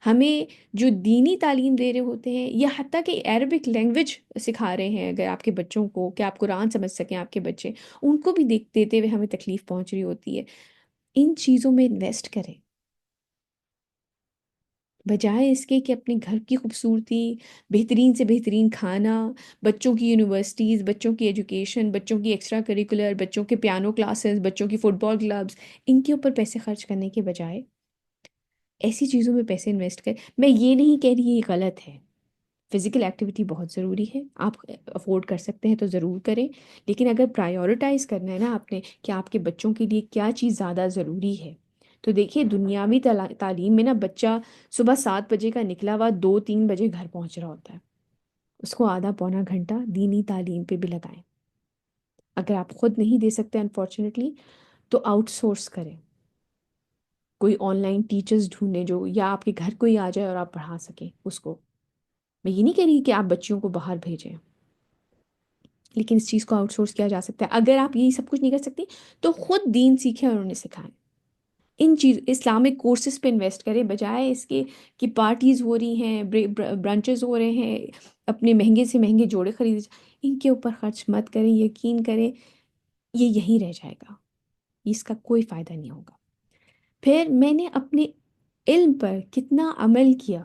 ہمیں جو دینی تعلیم دے رہے ہوتے ہیں، یا حتیٰ کہ عربک لینگویج سکھا رہے ہیں اگر آپ کے بچوں کو، کہ آپ قرآن سمجھ سکیں آپ کے بچے، ان کو بھی دیتے ہوئے ہمیں تکلیف پہنچ رہی ہوتی ہے. ان چیزوں میں انویسٹ کریں بجائے اس کے کہ اپنے گھر کی خوبصورتی، بہترین سے بہترین کھانا، بچوں کی یونیورسٹیز، بچوں کی ایجوکیشن، بچوں کی ایکسٹرا کریکولر، بچوں کے پیانو کلاسز، بچوں کی فٹ بال کلبز، ان کے اوپر پیسے خرچ کرنے کے بجائے ایسی چیزوں میں پیسے انویسٹ کریں. میں یہ نہیں کہہ رہی یہ غلط ہے، فزیکل ایکٹیویٹی بہت ضروری ہے، آپ افورڈ کر سکتے ہیں تو ضرور کریں، لیکن اگر پرائیورٹائز کرنا ہے نا آپ نے کہ آپ کے بچوں کے لیے کیا چیز زیادہ ضروری ہے، تو دیکھیے دنیاوی تعلیم میں نا بچہ صبح 7 بجے کا نکلا ہوا 2-3 بجے گھر پہنچ رہا ہوتا ہے، اس کو آدھا پونا گھنٹہ دینی تعلیم پہ بھی لگائیں. اگر آپ خود نہیں دے سکتے انفارچونیٹلی تو آؤٹ سورس کریں، کوئی آن لائن ٹیچرز ڈھونڈیں جو یا آپ کے گھر کوئی آ جائے اور آپ پڑھا سکیں اس کو. میں یہ نہیں کہہ رہی کہ آپ بچیوں کو باہر بھیجیں، لیکن اس چیز کو آؤٹ سورس کیا جا سکتا ہے. اگر آپ یہی سب کچھ نہیں کر سکتی تو خود دین سیکھیں اور انہیں سکھائیں. ان چیز اسلامک کورسز پہ انویسٹ کریں بجائے اس کے کہ پارٹیز ہو رہی ہیں، برنچز ہو رہے ہیں، اپنے مہنگے سے مہنگے جوڑے خرید، ان کے اوپر خرچ مت کریں. یقین کریں یہ یہیں رہ جائے گا، اس کا کوئی فائدہ نہیں ہوگا. پھر میں نے اپنے علم پر کتنا عمل کیا،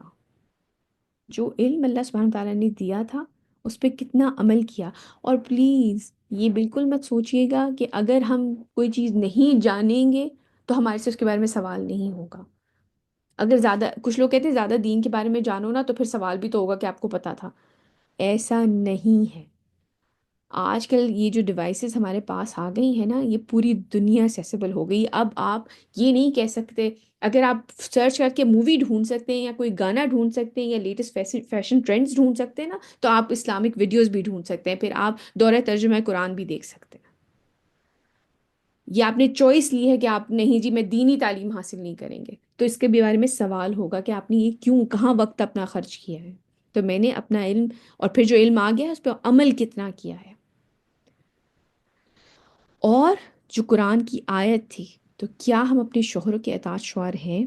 جو علم اللہ سبحانہ تعالیٰ نے دیا تھا اس پہ کتنا عمل کیا. اور پلیز یہ بالکل مت سوچیے گا کہ اگر ہم کوئی چیز نہیں جانیں گے تو ہمارے سے اس کے بارے میں سوال نہیں ہوگا. اگر زیادہ، کچھ لوگ کہتے ہیں زیادہ دین کے بارے میں جانو نا تو پھر سوال بھی تو ہوگا کہ آپ کو پتا تھا. ایسا نہیں ہے. آج کل یہ جو ڈیوائسز ہمارے پاس آ گئی ہیں نا، یہ پوری دنیا ایکسیسیبل ہو گئی. اب آپ یہ نہیں کہہ سکتے، اگر آپ سرچ کر کے مووی ڈھونڈ سکتے ہیں یا کوئی گانا ڈھونڈ سکتے ہیں یا لیٹسٹ فیشن ٹرینڈز ڈھونڈ سکتے ہیں نا، تو آپ اسلامک ویڈیوز بھی ڈھونڈ سکتے ہیں. پھر آپ دورہ ترجمہ قرآن بھی دیکھ سکتے ہیں. یا آپ نے چوائس لی ہے کہ آپ نہیں جی میں دینی تعلیم حاصل نہیں کریں گے، تو اس کے بھی بارے میں سوال ہوگا کہ آپ نے یہ کیوں، کہاں وقت اپنا خرچ کیا ہے. تو میں نے اپنا علم، اور پھر جو علم آ گیا اس پہ عمل کتنا کیا ہے. اور جو قرآن کی آیت تھی، تو کیا ہم اپنے شوہروں کے اطاعت شعار ہیں؟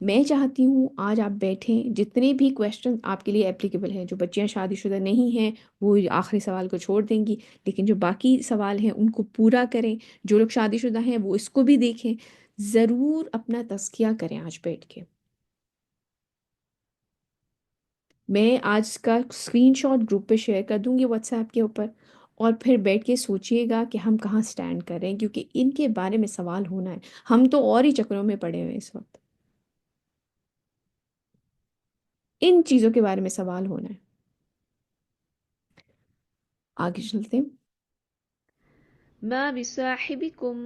میں چاہتی ہوں آج آپ بیٹھیں، جتنے بھی کویشچن آپ کے لیے اپلیکیبل ہیں، جو بچیاں شادی شدہ نہیں ہیں وہ آخری سوال کو چھوڑ دیں گی، لیکن جو باقی سوال ہیں ان کو پورا کریں، جو لوگ شادی شدہ ہیں وہ اس کو بھی دیکھیں، ضرور اپنا تزکیہ کریں آج بیٹھ کے۔ میں آج کا اسکرین شاٹ گروپ پہ شیئر کر دوں گی واٹس ایپ کے اوپر، اور پھر بیٹھ کے سوچئے گا کہ ہم کہاں سٹینڈ کر رہے ہیں، کیونکہ ان کے بارے میں سوال ہونا ہے۔ ہم تو اور ہی چکروں میں پڑے ہوئے ہیں اس وقت، ان چیزوں کے بارے میں سوال ہونا ہے۔ آگے چلتے ہیں۔ ما بصاحبكم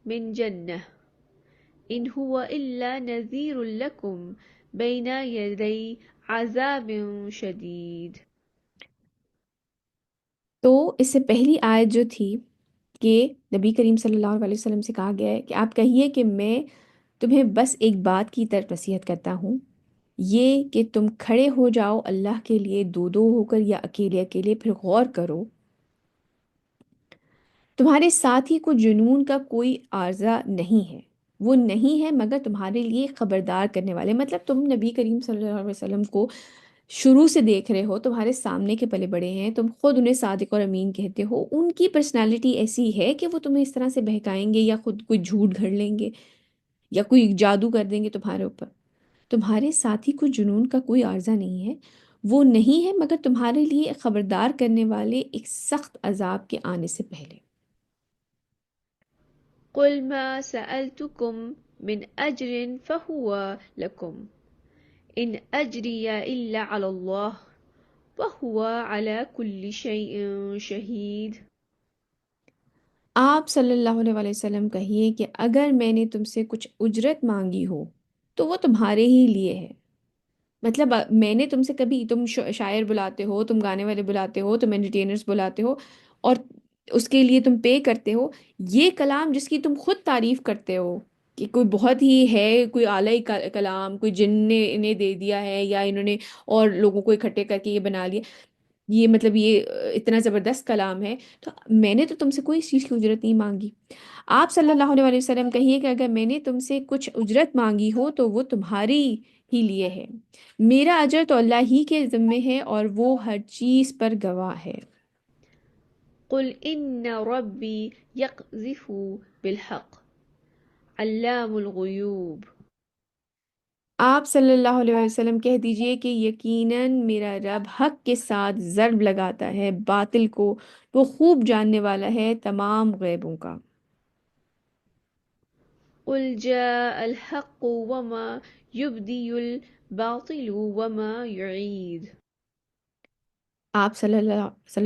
من جنة إن هو إلا نذير لكم بين يدي عذاب شديد۔ تو اس سے پہلی آیت جو تھی کہ نبی کریم صلی اللہ علیہ وسلم سے کہا گیا ہے کہ آپ کہیے کہ میں تمہیں بس ایک بات کی طرف نصیحت کرتا ہوں، یہ کہ تم کھڑے ہو جاؤ اللہ کے لیے دو دو ہو کر یا اکیلے اکیلے، پھر غور کرو تمہارے ساتھی کو جنون کا کوئی عارضہ نہیں ہے، وہ نہیں ہے مگر تمہارے لیے خبردار کرنے والے۔ مطلب تم نبی کریم صلی اللہ علیہ وسلم کو شروع سے دیکھ رہے ہو، تمہارے سامنے کے پلے بڑے ہیں، تم خود انہیں صادق اور امین کہتے ہو، ان کی پرسنالٹی ایسی ہے کہ وہ تمہیں اس طرح سے بہکائیں گے یا خود کوئی جھوٹ گھڑ لیں گے یا کوئی جادو کر دیں گے تمہارے اوپر۔ تمہارے ساتھی کو جنون کا کوئی عارضہ نہیں ہے، وہ نہیں ہے مگر تمہارے لیے خبردار کرنے والے ایک سخت عذاب کے آنے سے پہلے۔ قل ما سألتكم من أجر فهو لكم إن أجري إلا على الله وهو على كل شيء شهيد۔ آپ صلی اللہ علیہ وآلہ وسلم کہیے کہ اگر میں نے تم سے کچھ اجرت مانگی ہو تو وہ تمہارے ہی لیے ہے۔ مطلب میں نے تم سے کبھی، تم شاعر بلاتے ہو، تم گانے والے بلاتے ہو، تم انٹرٹینرز بلاتے ہو اور اس کے لیے تم پے کرتے ہو، یہ کلام جس کی تم خود تعریف کرتے ہو کہ کوئی بہت ہی ہے، کوئی اعلیٰ کلام، کوئی جن نے انہیں دے دیا ہے یا انہوں نے اور لوگوں کو اکٹھے کر کے یہ بنا لیا، یہ مطلب یہ اتنا زبردست کلام ہے، تو میں نے تو تم سے کوئی اس چیز کی اجرت نہیں مانگی۔ آپ صلی اللہ علیہ وسلم کہیے کہ اگر میں نے تم سے کچھ اجرت مانگی ہو تو وہ تمہاری ہی لیے ہے، میرا اجر تو اللہ ہی کے ذمے ہے اور وہ ہر چیز پر گواہ ہے۔ قل إن ربي يقذف بالحق علام الغيوب۔ آپ صلی اللہ علیہ وسلم کہہ دیجئے کہ یقیناً میرا رب حق کے ساتھ ضرب لگاتا ہے باطل کو، وہ خوب جاننے والا ہے تمام غیبوں کا۔ قل جاء الحق وما يبدي الباطل وما يعيد۔ آپ صلی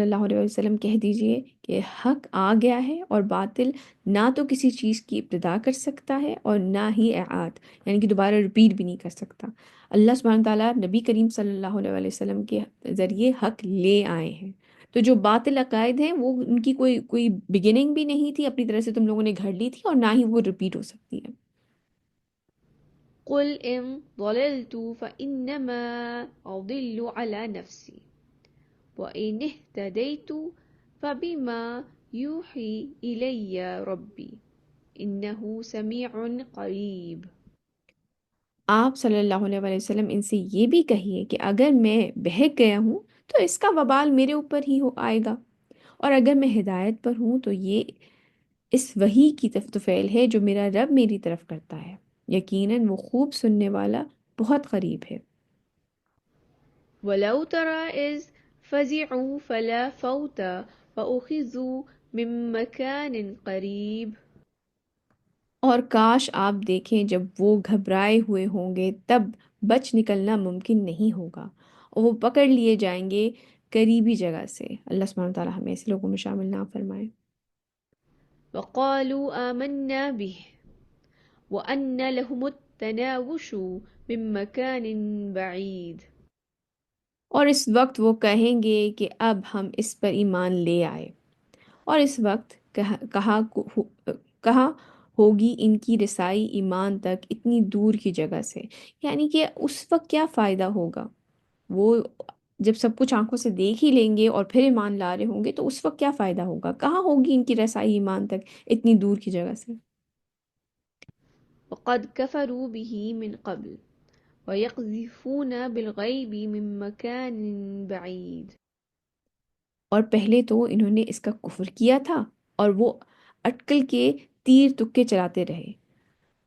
اللہ علیہ وسلم کہہ دیجئے کہ حق آ گیا ہے اور باطل نہ تو کسی چیز کی ابتدا کر سکتا ہے اور نہ ہی اعاد، یعنی کہ دوبارہ ریپیٹ بھی نہیں کر سکتا۔ اللہ سبحانہ تعالیٰ نبی کریم صلی اللہ علیہ وسلم کے ذریعے حق لے آئے ہیں، تو جو باطل عقائد ہیں وہ ان کی کوئی بگننگ بھی نہیں تھی، اپنی طرح سے تم لوگوں نے گھڑ لی تھی، اور نہ ہی وہ ریپیٹ ہو سکتی ہے۔ قل إن ضللت فإنما أضل على نفسي وإن اهتديت فبما يوحي إلي ربي إنه سميع قريب۔ آپ صلی اللہ علیہ وآلہ وسلم ان سے یہ بھی کہیے کہ اگر میں بہک گیا ہوں تو اس کا وبال میرے اوپر ہی آئے گا، اور اگر میں ہدایت پر ہوں تو یہ اس وحی کی طفیل ہے جو میرا رب میری طرف کرتا ہے، یقیناً وہ خوب سننے والا، بہت قریب ہے۔ ولو ترى إذ فزعوا فلا فوت وأخذوا من مكان قريب۔ اور کاش آپ دیکھیں جب وہ گھبرائے ہوئے ہوں گے تب بچ نکلنا ممکن نہیں ہوگا، اور وہ پکڑ لیے جائیں گے قریبی جگہ سے۔ اللہ سبحانہ تعالیٰ ہمیں ایسے لوگوں میں شامل نہ فرمائے۔ وقالوا آمنا به وأن لهم التناوش من مكان بعيد۔ اور اس وقت وہ کہیں گے کہ اب ہم اس پر ایمان لے آئے، اور اس وقت کہاں ہوگی ان کی رسائی ایمان تک اتنی دور کی جگہ سے، یعنی کہ اس وقت کیا فائدہ ہوگا، وہ جب سب کچھ آنکھوں سے دیکھ ہی لیں گے اور پھر ایمان لا رہے ہوں گے تو اس وقت کیا فائدہ ہوگا، کہاں ہوگی ان کی رسائی ایمان تک اتنی دور کی جگہ سے۔ وقد كفروا به من قبل ويقذفون بالغيب من مكان بعيد. اور پہلے تو انہوں نے اس کا کفر کیا تھا اور وہ اٹکل کے تیر تکے چلاتے رہے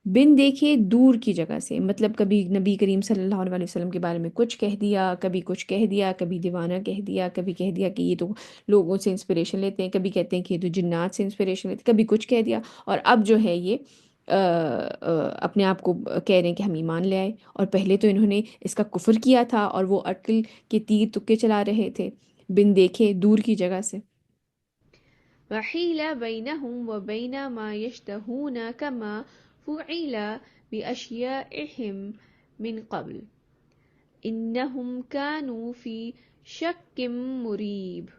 بن دیکھے دور کی جگہ سے، مطلب کبھی نبی کریم صلی اللہ علیہ وسلم کے بارے میں کچھ کہہ دیا، کبھی کچھ کہہ دیا، کبھی دیوانہ کہہ دیا، کبھی کہہ دیا کہ یہ تو لوگوں سے انسپریشن لیتے ہیں، کبھی کہتے ہیں کہ یہ تو جنات سے انسپریشن لیتے ہیں، کبھی کچھ کہہ دیا، اور اب جو ہے یہ اپنے آپ کو کہہ رہے ہیں کہ ہم ایمان لے آئے، اور پہلے تو انہوں نے اس کا کفر کیا تھا اور وہ اٹکل کے تیر تکے چلا رہے تھے بن دیکھے دور کی جگہ سے۔ وحيل بينهم وبين ما يشتهون كما فعل بأشيائهم من قبل إنهم كانوا في شك مريب۔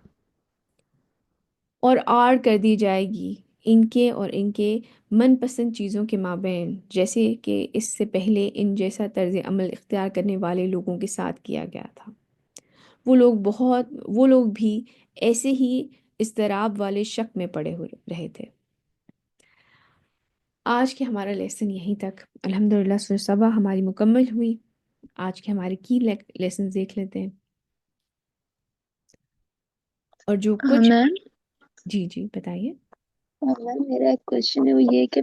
اور آڑ کر دی جائے گی ان کے اور ان کے من پسند چیزوں کے مابین، جیسے کہ اس سے پہلے ان جیسا طرز عمل اختیار کرنے والے لوگوں کے ساتھ کیا گیا تھا۔ وہ لوگ بھی ایسے ہی اضطراب والے شک میں پڑے ہوئے رہے تھے۔ آج کے ہمارا لیسن یہیں تک، الحمدللہ سورہ سبا ہماری مکمل ہوئی۔ آج کے ہمارے کی لیسن دیکھ لیتے ہیں، اور جو کچھ میم جی جی بتائیے۔ میم میرا ایک کوشچن ہے، وہ یہ کہ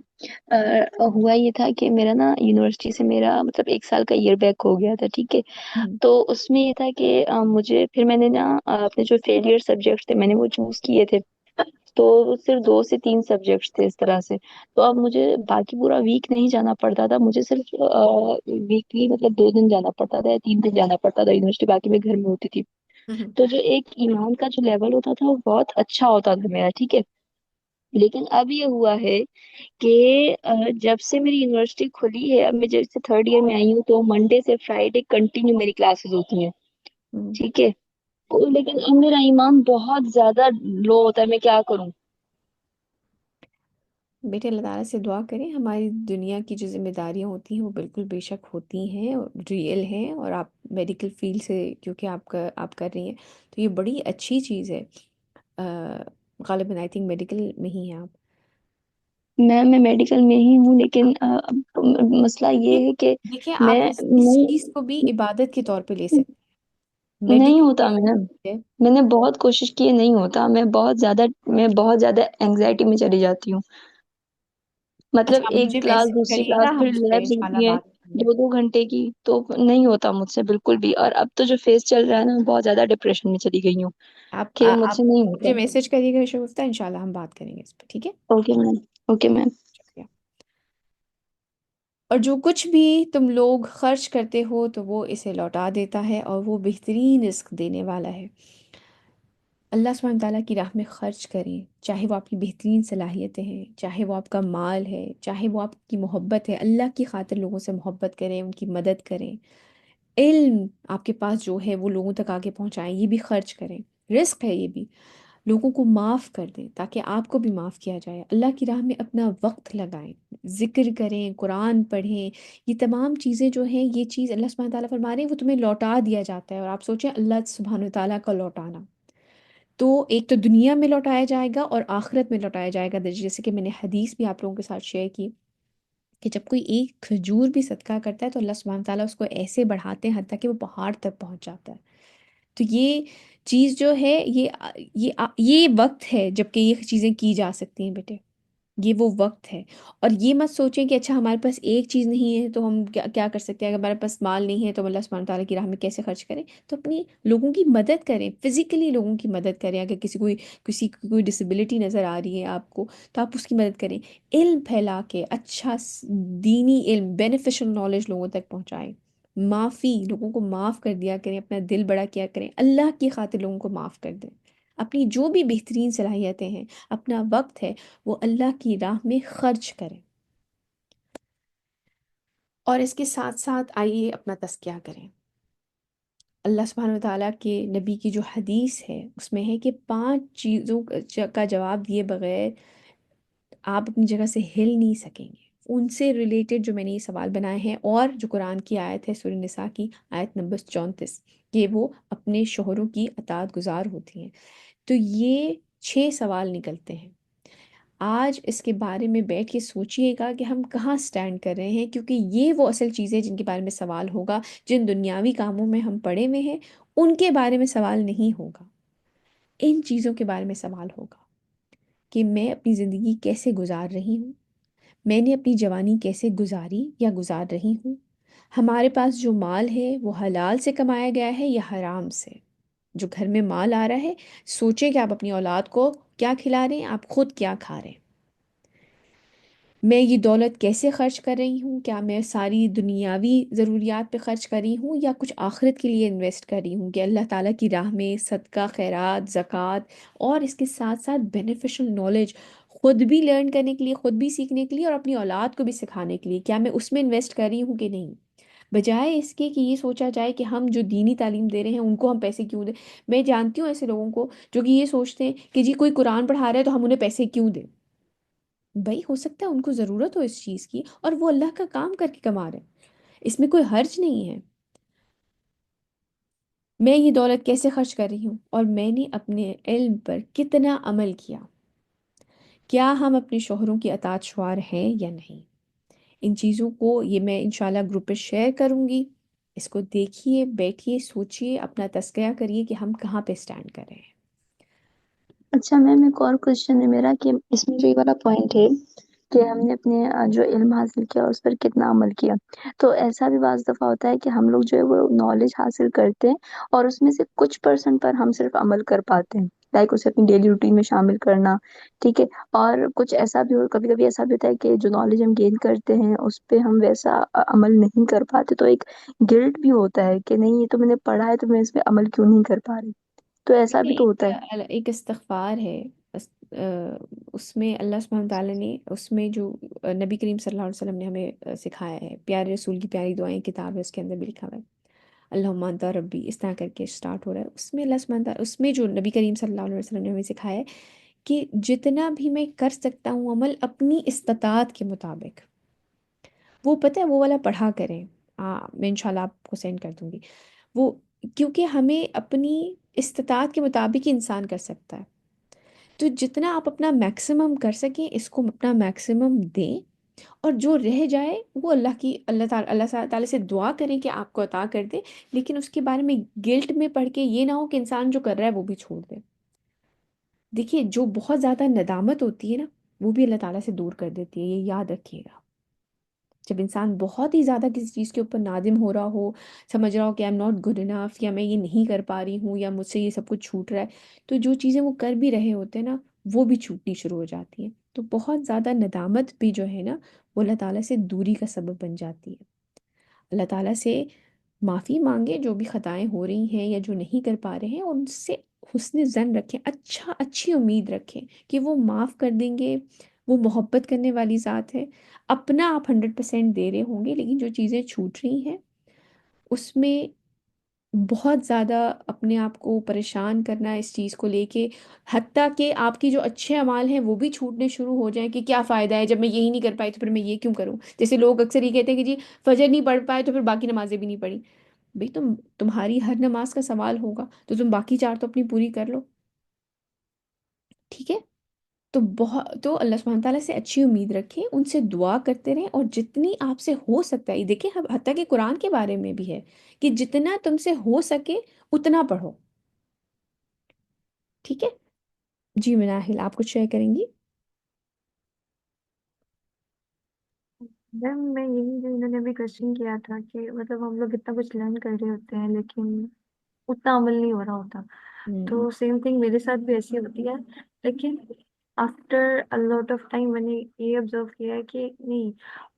ہوا یہ تھا کہ میرا نا یونیورسٹی سے میرا مطلب 1 سال کا ایئر بیک ہو گیا تھا، ٹھیک ہے۔ ہم، تو اس میں یہ تھا کہ مجھے پھر میں نے نا اپنے جو فیلئر سبجیکٹس تھے میں نے وہ چوز کیے تھے، تو صرف 2 سے 3 سبجیکٹس تھے اس طرح سے۔ تو اب مجھے باقی پورا ویک نہیں جانا پڑتا تھا، مجھے صرف ویکلی مطلب 2 دن جانا پڑتا تھا یا 3 دن جانا پڑتا تھا یونیورسٹی، باقی میں گھر میں ہوتی تھی۔ ہم، تو جو ایک ایمان کا جو لیول ہوتا تھا وہ بہت اچھا ہوتا تھا میرا، ٹھیک ہے۔ لیکن اب یہ ہوا ہے کہ جب سے میری یونیورسٹی کھلی ہے، اب میں جب سے 3rd ایئر میں آئی ہوں، تو منڈے سے فرائیڈے کنٹینیو میری کلاسز ہوتی ہیں، ہم۔ ٹھیک ہے۔ لیکن اب میرا ایمان بہت زیادہ لو ہوتا ہے، میں کیا کروں؟ بیٹے اللہ تعالیٰ سے دعا کریں، ہماری دنیا کی جو ذمہ داریاں ہوتی ہیں وہ بالکل بے شک ہوتی ہیں اور ریئل ہیں، اور آپ میڈیکل فیلڈ سے کیونکہ آپ کر رہی ہیں تو یہ بڑی اچھی چیز ہے۔ غالباً آئی تھنک میڈیکل میں ہی ہیں آپ۔ میں میڈیکل میں ہی ہوں، لیکن مسئلہ یہ یہ ہے کہ دیکھیں، میں آپ اس چیز کو بھی عبادت کے طور پہ لے سکتے ہیں، نہیں میڈیکل ہوتا میم، میں نے بہت کوشش کی ہے، نہیں ہوتا، میں بہت زیادہ اینگزائٹی میں چلی جاتی ہوں، مطلب اچھا، آپ ایک مجھے کلاس میسج دوسری کریے گا، کلاس ہم پھر اس پہ لیبس انشاءاللہ ہوتی ہیں بات کریں گے۔ 2 2 گھنٹے کی، تو نہیں ہوتا مجھ سے بالکل بھی۔ اور اب تو جو فیز چل رہا ہے نا، میں بہت زیادہ ڈپریشن میں چلی گئی ہوں کہ مجھ آپ سے نہیں ہوتا۔ مجھے میسج کریے گا شگفتہ، انشاءاللہ ہم بات کریں گے اس پہ، ٹھیک ہے؟ Okay ma'am, okay ma'am. شکریہ۔ اور جو کچھ بھی تم لوگ خرچ کرتے ہو تو وہ اسے لوٹا دیتا ہے، اور وہ بہترین رزق دینے والا ہے۔ اللہ سبحانہ تعالیٰ کی راہ میں خرچ کریں، چاہے وہ آپ کی بہترین صلاحیتیں ہیں، چاہے وہ آپ کا مال ہے، چاہے وہ آپ کی محبت ہے، اللہ کی خاطر لوگوں سے محبت کریں، ان کی مدد کریں۔ علم آپ کے پاس جو ہے وہ لوگوں تک آگے پہنچائیں، یہ بھی خرچ کریں، رزق ہے یہ بھی۔ لوگوں کو معاف کر دیں تاکہ آپ کو بھی معاف کیا جائے، اللہ کی راہ میں اپنا وقت لگائیں، ذکر کریں، قرآن پڑھیں، یہ تمام چیزیں جو ہیں، یہ چیز اللہ سبحانہ تعالیٰ فرما رہے ہیں وہ تمہیں لوٹا دیا جاتا ہے۔ اور آپ سوچیں اللہ سبحانہ تعالیٰ کا لوٹانا، تو ایک تو دنیا میں لوٹایا جائے گا اور آخرت میں لوٹایا جائے گا، جیسے کہ میں نے حدیث بھی آپ لوگوں کے ساتھ شیئر کی کہ جب کوئی ایک کھجور بھی صدقہ کرتا ہے تو اللہ سبحانہ تعالیٰ اس کو ایسے بڑھاتے ہیں حتیٰ کہ وہ پہاڑ تک پہنچ جاتا ہے۔ تو یہ چیز جو ہے، یہ وقت ہے جب کہ یہ چیزیں کی جا سکتی ہیں بیٹے، یہ وہ وقت ہے۔ اور یہ مت سوچیں کہ اچھا ہمارے پاس ایک چیز نہیں ہے تو ہم کیا کر سکتے ہیں، اگر ہمارے پاس مال نہیں ہے تو ہم اللہ سبحانہ تعالیٰ کی راہ میں کیسے خرچ کریں؟ تو اپنی لوگوں کی مدد کریں، فزیکلی لوگوں کی مدد کریں، اگر کسی کی کوئی ڈسیبلٹی نظر آ رہی ہے آپ کو تو آپ اس کی مدد کریں، علم پھیلا کے اچھا دینی علم، بینیفیشل نالج لوگوں تک پہنچائیں، معافی، لوگوں کو معاف کر دیا کریں، اپنا دل بڑا کیا کریں، اللہ کی خاطر لوگوں کو معاف کر دیں، اپنی جو بھی بہترین صلاحیتیں ہیں، اپنا وقت ہے وہ اللہ کی راہ میں خرچ کریں۔ اور اس کے ساتھ ساتھ آئیے اپنا تزکیہ کریں۔ اللہ سبحانہ وتعالیٰ کے نبی کی جو حدیث ہے اس میں ہے کہ 5 چیزوں کا جواب دیے بغیر آپ اپنی جگہ سے ہل نہیں سکیں گے۔ ان سے ریلیٹڈ جو میں نے یہ سوال بنائے ہیں، اور جو قرآن کی آیت ہے سورہ نساء کی آیت نمبر 34، کہ وہ اپنے شوہروں کی اطاعت گزار ہوتی ہیں۔ تو یہ 6 سوال نکلتے ہیں۔ آج اس کے بارے میں بیٹھ کے سوچئے گا کہ ہم کہاں سٹینڈ کر رہے ہیں، کیونکہ یہ وہ اصل چیزیں جن کے بارے میں سوال ہوگا. جن دنیاوی کاموں میں ہم پڑے ہوئے ہیں ان کے بارے میں سوال نہیں ہوگا، ان چیزوں کے بارے میں سوال ہوگا کہ میں اپنی زندگی کیسے گزار رہی ہوں، میں نے اپنی جوانی کیسے گزاری یا گزار رہی ہوں، ہمارے پاس جو مال ہے وہ حلال سے کمایا گیا ہے یا حرام سے. جو گھر میں مال آ رہا ہے، سوچیں کہ آپ اپنی اولاد کو کیا کھلا رہے ہیں، آپ خود کیا کھا رہے ہیں. میں یہ دولت کیسے خرچ کر رہی ہوں، کیا میں ساری دنیاوی ضروریات پہ خرچ کر رہی ہوں یا کچھ آخرت کے لیے انویسٹ کر رہی ہوں، کہ اللہ تعالیٰ کی راہ میں صدقہ، خیرات، زکوٰۃ، اور اس کے ساتھ ساتھ بینیفیشل نالج خود بھی لرن کرنے کے لیے، خود بھی سیکھنے کے لیے اور اپنی اولاد کو بھی سکھانے کے لیے، کیا میں اس میں انویسٹ کر رہی ہوں کہ نہیں. بجائے اس کے کہ یہ سوچا جائے کہ ہم جو دینی تعلیم دے رہے ہیں ان کو ہم پیسے کیوں دیں. میں جانتی ہوں ایسے لوگوں کو جو کہ یہ سوچتے ہیں کہ جی کوئی قرآن پڑھا رہا ہے تو ہم انہیں پیسے کیوں دیں. بھائی ہو سکتا ہے ان کو ضرورت ہو اس چیز کی اور وہ اللہ کا کام کر کے کما رہے ہیں، اس میں کوئی حرج نہیں ہے. میں یہ دولت کیسے خرچ کر رہی ہوں اور میں نے اپنے علم پر کتنا عمل کیا، کیا ہم اپنے شوہروں کی اطاعت شعار ہیں یا نہیں. ان چیزوں کو یہ میں انشاءاللہ گروپ پہ شیئر کروں گی. اس کو دیکھیے، بیٹھیے، سوچیے، اپنا تذکرہ کریے کہ ہم کہاں پہ سٹینڈ کر رہے ہیں. اچھا میم، ایک اور کوشچن ہے میرا کہ اس میں جو یہ والا پوائنٹ ہے کہ ہم نے اپنے جو علم حاصل کیا اس پر کتنا عمل کیا، تو ایسا بھی بعض دفعہ ہوتا ہے کہ ہم لوگ جو ہے وہ نالج حاصل کرتے ہیں اور اس میں سے کچھ پرسنٹ پر ہم صرف عمل کر پاتے ہیں، لائک اسے اپنی ڈیلی روٹین میں شامل کرنا. ٹھیک ہے. اور کچھ ایسا بھی ہو، کبھی کبھی ایسا بھی ہوتا ہے کہ جو نالج ہم گین کرتے ہیں اس پہ ہم ویسا عمل نہیں کر پاتے، تو ایک گلٹ بھی ہوتا ہے کہ نہیں یہ تو میں نے پڑھا ہے تو میں اس پہ عمل کیوں نہیں کر پا رہی. تو ایسا بھی دیکھیں، تو ہوتا ہے. ایک استغفار ہے. اس میں اللہ سبحانہ تعالیٰ نے اس میں جو نبی کریم صلی اللہ علیہ وسلم نے ہمیں سکھایا ہے، پیارے رسول کی پیاری دعائیں کتاب ہے، اس کے اندر بھی لکھا ہوا ہے اللہم انت ربی، اس طرح کر کے سٹارٹ ہو رہا ہے. اس میں اللہ سبحانہ تعالیٰ، اس میں جو نبی کریم صلی اللہ علیہ وسلم نے ہمیں سکھایا ہے کہ جتنا بھی میں کر سکتا ہوں عمل اپنی استطاعت کے مطابق، وہ پتہ ہے وہ والا پڑھا کریں. میں انشاءاللہ آپ کو سینڈ کر دوں گی وہ، کیونکہ ہمیں اپنی استطاعت کے مطابق ہی انسان کر سکتا ہے. تو جتنا آپ اپنا میکسیمم کر سکیں اس کو اپنا میکسیمم دیں، اور جو رہ جائے وہ اللہ تعالیٰ سے دعا کریں کہ آپ کو عطا کر دے. لیکن اس کے بارے میں گلٹ میں پڑھ کے یہ نہ ہو کہ انسان جو کر رہا ہے وہ بھی چھوڑ دے. دیکھیے جو بہت زیادہ ندامت ہوتی ہے نا، وہ بھی اللہ تعالیٰ سے دور کر دیتی ہے، یہ یاد رکھیے گا. جب انسان بہت ہی زیادہ کسی چیز کے اوپر نادم ہو رہا ہو، سمجھ رہا ہو کہ I am not good enough, یا میں یہ نہیں کر پا رہی ہوں، یا مجھ سے یہ سب کچھ چھوٹ رہا ہے، تو جو چیزیں وہ کر بھی رہے ہوتے ہیں نا وہ بھی چھوٹنی شروع ہو جاتی ہیں. تو بہت زیادہ ندامت بھی جو ہے نا وہ اللہ تعالیٰ سے دوری کا سبب بن جاتی ہے. اللہ تعالیٰ سے معافی مانگے جو بھی خطائیں ہو رہی ہیں یا جو نہیں کر پا رہے ہیں، اور ان سے حسن زن رکھیں، اچھی امید رکھیں کہ وہ معاف کر دیں گے. وہ محبت کرنے والی ذات ہے. اپنا آپ 100% دے رہے ہوں گے، لیکن جو چیزیں چھوٹ رہی ہیں اس میں بہت زیادہ اپنے آپ کو پریشان کرنا اس چیز کو لے کے، حتیٰ کہ آپ کی جو اچھے اعمال ہیں وہ بھی چھوٹنے شروع ہو جائیں کہ کیا فائدہ ہے جب میں یہی نہیں کر پائی تو پھر میں یہ کیوں کروں. جیسے لوگ اکثر یہ کہتے ہیں کہ جی فجر نہیں پڑھ پائے تو پھر باقی نمازیں بھی نہیں پڑھی. بھئی تمہاری ہر نماز کا سوال ہوگا تو تم باقی 4 تو اپنی پوری کر لو. ٹھیک ہے. تو اللہ سبحانہ تعالیٰ سے اچھی امید رکھیں، ان سے دعا کرتے رہیں، اور جتنی آپ سے ہو سکتا ہے، دیکھیں حتیٰ کہ قرآن کے بارے میں بھی ہے کہ جتنا تم سے ہو سکے اتنا پڑھو. ٹھیک ہے. جی مناہل آپ کچھ شیئر کریں گی؟ میم میں یہی جو انہوں نے ابھی کوشچن کیا تھا کہ مطلب ہم لوگ اتنا کچھ لرن کر رہے ہوتے ہیں لیکن اتنا عمل نہیں ہو رہا ہوتا. ہوں تو سیم تھنگ میرے ساتھ بھی ایسی ہوتی ہے، لیکن آفٹر لاٹ آف ٹائم میں نے یہ آبزرو کیا ہے کہ نہیں،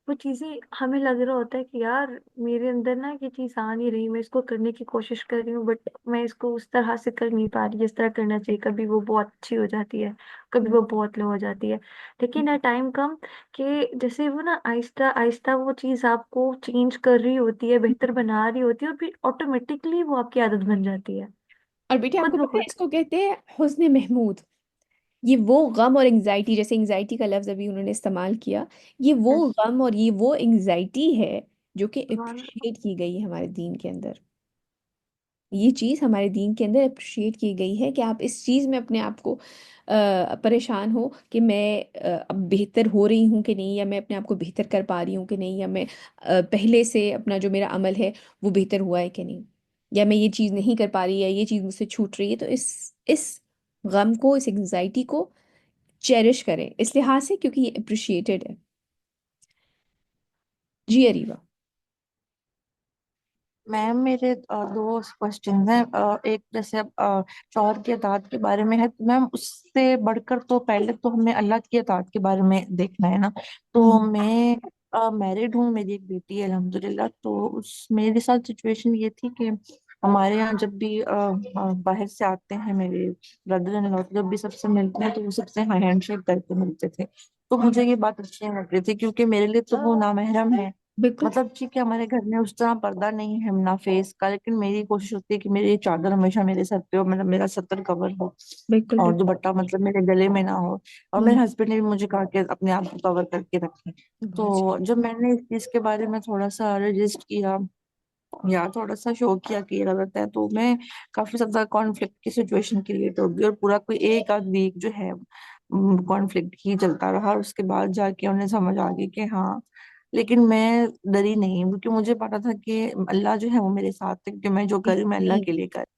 وہ چیزیں ہمیں لگ رہا ہوتا ہے کہ یار میرے اندر نا یہ چیز آ نہیں رہی، میں اس کو کرنے کی کوشش کر رہی ہوں بٹ میں اس کو اس طرح سے کر نہیں پا رہی جس طرح کرنا چاہیے. کبھی وہ بہت اچھی ہو جاتی ہے، کبھی وہ بہت لو ہو جاتی ہے. لیکن ٹائم کم کہ جیسے وہ نا آہستہ آہستہ وہ چیز آپ کو چینج کر رہی ہوتی ہے، بہتر بنا رہی ہوتی ہے، اور پھر آٹومیٹکلی وہ آپ کی عادت بن جاتی ہے اور بیٹے آپ خود کو پتہ ہے بخود. اس کو کہتے ہیں حسن محمود. یہ وہ غم اور انگزائٹی، جیسے انگزائٹی کا لفظ ابھی انہوں نے استعمال کیا، یہ وہ Yes. غم اور یہ وہ انگزائٹی ہے جو کہ سبحان اللہ. اپریشیٹ کی گئی ہے ہمارے دین کے اندر. یہ چیز ہمارے دین کے اندر اپریشیٹ کی گئی ہے کہ آپ اس چیز میں اپنے آپ کو پریشان ہو کہ میں اب بہتر ہو رہی ہوں کہ نہیں، یا میں اپنے آپ کو بہتر کر پا رہی ہوں کہ نہیں، یا میں پہلے سے اپنا جو میرا عمل ہے وہ بہتر ہوا ہے کہ نہیں، یا میں یہ چیز نہیں کر پا رہی، یا یہ چیز مجھ سے چھوٹ رہی ہے۔ تو اس غم کو، اس انگزائٹی کو چیرش کریں اس لحاظ سے، کیونکہ یہ اپریشیٹڈ ہے۔ جی اریبہ۔ میم میرے دو کوشچنز ہیں، ایک جیسے اب شوہر کی اطاعت کے بارے میں ہے، تو میم اس سے بڑھ کر تو پہلے تو ہمیں اللہ کی اطاعت کے بارے میں دیکھنا ہے نا۔ تو ہوں میں میرڈ ہوں، میری ایک بیٹی ہے الحمدللہ، تو میرے ساتھ سچویشن یہ تھی کہ ہمارے یہاں جب بھی باہر سے آتے ہیں میرے بردر ان لا، جب بھی سب سے ملتے ہیں تو وہ سب سے ہینڈ شیک کر کے ملتے تھے، تو مجھے یہ بات اچھی نہیں لگ رہی تھی، کیونکہ میرے لیے تو وہ نامحرم ہے۔ بالکل مطلب ٹھیک ہے ہمارے گھر میں اس طرح پردہ نہیں ہے نہ فیس کا، لیکن میری کوشش ہوتی ہے کہ میری چادر ہمیشہ میرے سر پہ ہو، مطلب میرا ستر کور ہو، بالکل اور بالکل۔ دوپٹہ مطلب میرے گلے میں نہ ہو، اور ہوں میرے ہسبینڈ نے بھی مجھے کہا کہ اپنے آپ کو کور کر کے رکھیں۔ بہت اچھا۔ تو جب میں نے اس چیز کے بارے میں تھوڑا سا رجسٹ کیا یا تھوڑا سا شو کیا کہ یہ غلط ہے، تو میں کافی زیادہ کانفلکٹ کی سچویشن کریٹ ہو گئی، اور پورا کوئی ایک آدھ ویک جو ہے کانفلکٹ ہی چلتا رہا، اور اس کے بعد جا کے انہیں سمجھ آ گئی کہ ہاں، لیکن میں ڈری نہیں، کیونکہ مجھے پتا تھا کہ اللہ جو ہے وہ میرے ساتھ ہے، کہ میں جو کروں میں اللہ کے لیے کروں،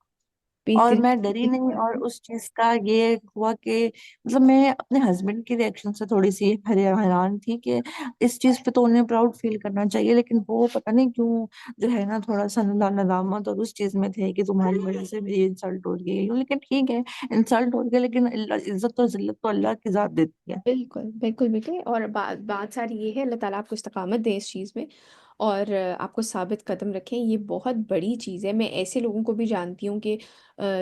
اور میں ڈری نہیں۔ اور اس چیز کا یہ ہوا کہ مطلب میں اپنے ہسبینڈ کے ریئیکشن سے تھوڑی سی حیران تھی کہ اس چیز پہ تو انہیں پراؤڈ فیل کرنا چاہیے، لیکن وہ پتہ نہیں کیوں جو ہے نا تھوڑا سا ندامت اور اس چیز میں تھے کہ تمہاری وجہ سے میری انسلٹ ہو گئی، لیکن ٹھیک ہے انسلٹ ہو گیا، لیکن عزت اور ذلت تو اللہ کی ذات دیتی ہے۔ بالکل بالکل بالکل، اور بات ساری یہ ہے، اللہ تعالیٰ آپ کو استقامت دے اس چیز میں، اور آپ کو ثابت قدم رکھیں، یہ بہت بڑی چیز ہے۔ میں ایسے لوگوں کو بھی جانتی ہوں کہ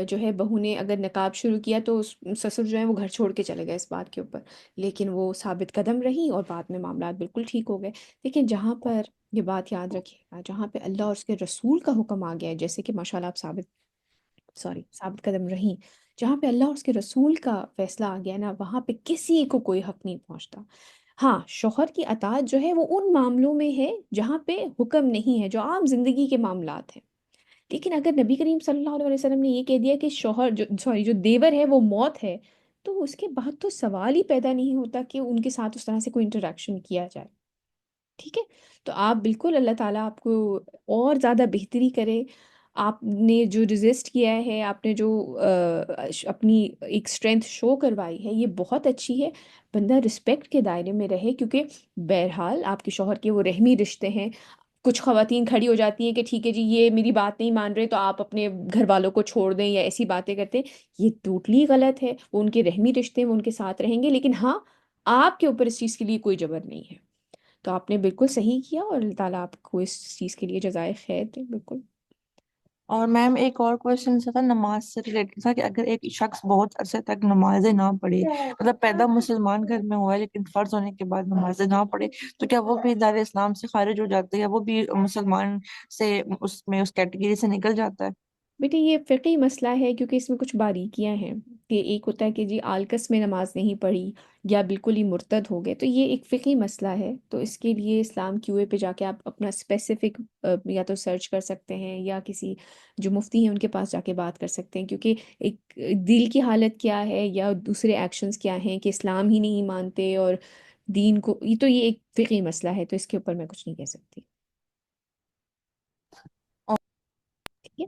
جو ہے بہو نے اگر نقاب شروع کیا تو سسر جو ہے وہ گھر چھوڑ کے چلے گئے اس بات کے اوپر، لیکن وہ ثابت قدم رہیں اور بعد میں معاملات بالکل ٹھیک ہو گئے۔ لیکن جہاں پر یہ بات یاد رکھیے گا، جہاں پہ اللہ اور اس کے رسول کا حکم آ گیا ہے، جیسے کہ ماشاء اللہ آپ ثابت قدم رہیں، جہاں پہ اللہ اور اس کے رسول کا فیصلہ آ گیا نا، وہاں پہ کسی کو کوئی حق نہیں پہنچتا۔ ہاں، شوہر کی اطاعت جو ہے وہ ان معاملوں میں ہے جہاں پہ حکم نہیں ہے، جو عام زندگی کے معاملات ہیں۔ لیکن اگر نبی کریم صلی اللہ علیہ وسلم نے یہ کہہ دیا کہ شوہر جو دیور ہے وہ موت ہے، تو اس کے بعد تو سوال ہی پیدا نہیں ہوتا کہ ان کے ساتھ اس طرح سے کوئی انٹریکشن کیا جائے۔ ٹھیک ہے، تو آپ بالکل، اللہ تعالیٰ آپ کو اور زیادہ بہتری کرے۔ آپ نے جو رزسٹ کیا ہے، آپ نے جو اپنی ایک اسٹرینتھ شو کروائی ہے، یہ بہت اچھی ہے۔ بندہ رسپیکٹ کے دائرے میں رہے، کیونکہ بہرحال آپ کے شوہر کے وہ رحمی رشتے ہیں۔ کچھ خواتین کھڑی ہو جاتی ہیں کہ ٹھیک ہے جی یہ میری بات نہیں مان رہے تو آپ اپنے گھر والوں کو چھوڑ دیں، یا ایسی باتیں کرتے ہیں، یہ ٹوٹلی غلط ہے۔ وہ ان کے رحمی رشتے ہیں، وہ ان کے ساتھ رہیں گے، لیکن ہاں، آپ کے اوپر اس چیز کے لیے کوئی جبر نہیں ہے۔ تو آپ نے بالکل صحیح کیا، اور اللہ تعالیٰ آپ کو اس چیز کے لیے جزائے خیر دے، بالکل۔ اور میم ایک اور کوشچن تھا نماز سے ریلیٹڈ تھا، کہ اگر ایک شخص بہت عرصے تک نمازیں نہ پڑھے، مطلب پیدا مسلمان گھر میں ہوا ہے لیکن فرض ہونے کے بعد نمازیں نہ پڑھے، تو کیا وہ بھی دار اسلام سے خارج ہو جاتا ہے، یا وہ بھی مسلمان سے اس کیٹیگری سے نکل جاتا ہے؟ بیٹے یہ فقہی مسئلہ ہے، کیونکہ اس میں کچھ باریکیاں ہیں، کہ ایک ہوتا ہے کہ جی آلکس میں نماز نہیں پڑھی یا بالکل ہی مرتد ہو گئے، تو یہ ایک فقہی مسئلہ ہے۔ تو اس کے لیے اسلام کیو اے پہ جا کے آپ اپنا اسپیسیفک یا تو سرچ کر سکتے ہیں، یا کسی جو مفتی ہیں ان کے پاس جا کے بات کر سکتے ہیں، کیونکہ ایک دل کی حالت کیا ہے یا دوسرے ایکشنز کیا ہیں کہ اسلام ہی نہیں مانتے اور دین کو، یہ ایک فقہی مسئلہ ہے، تو اس کے اوپر میں کچھ نہیں کہہ سکتی۔ ٹھیک ہے،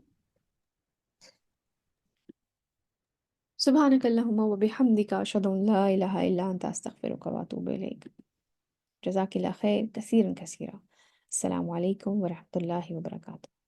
سبحانک اللہم و بحمدک، اشہد ان لا الہ الا انت، استغفرک و اتوب الیک۔ جزاک اللہ خیر کثیرا کثیرا۔ السلام علیکم ورحمۃ اللہ وبرکاتہ۔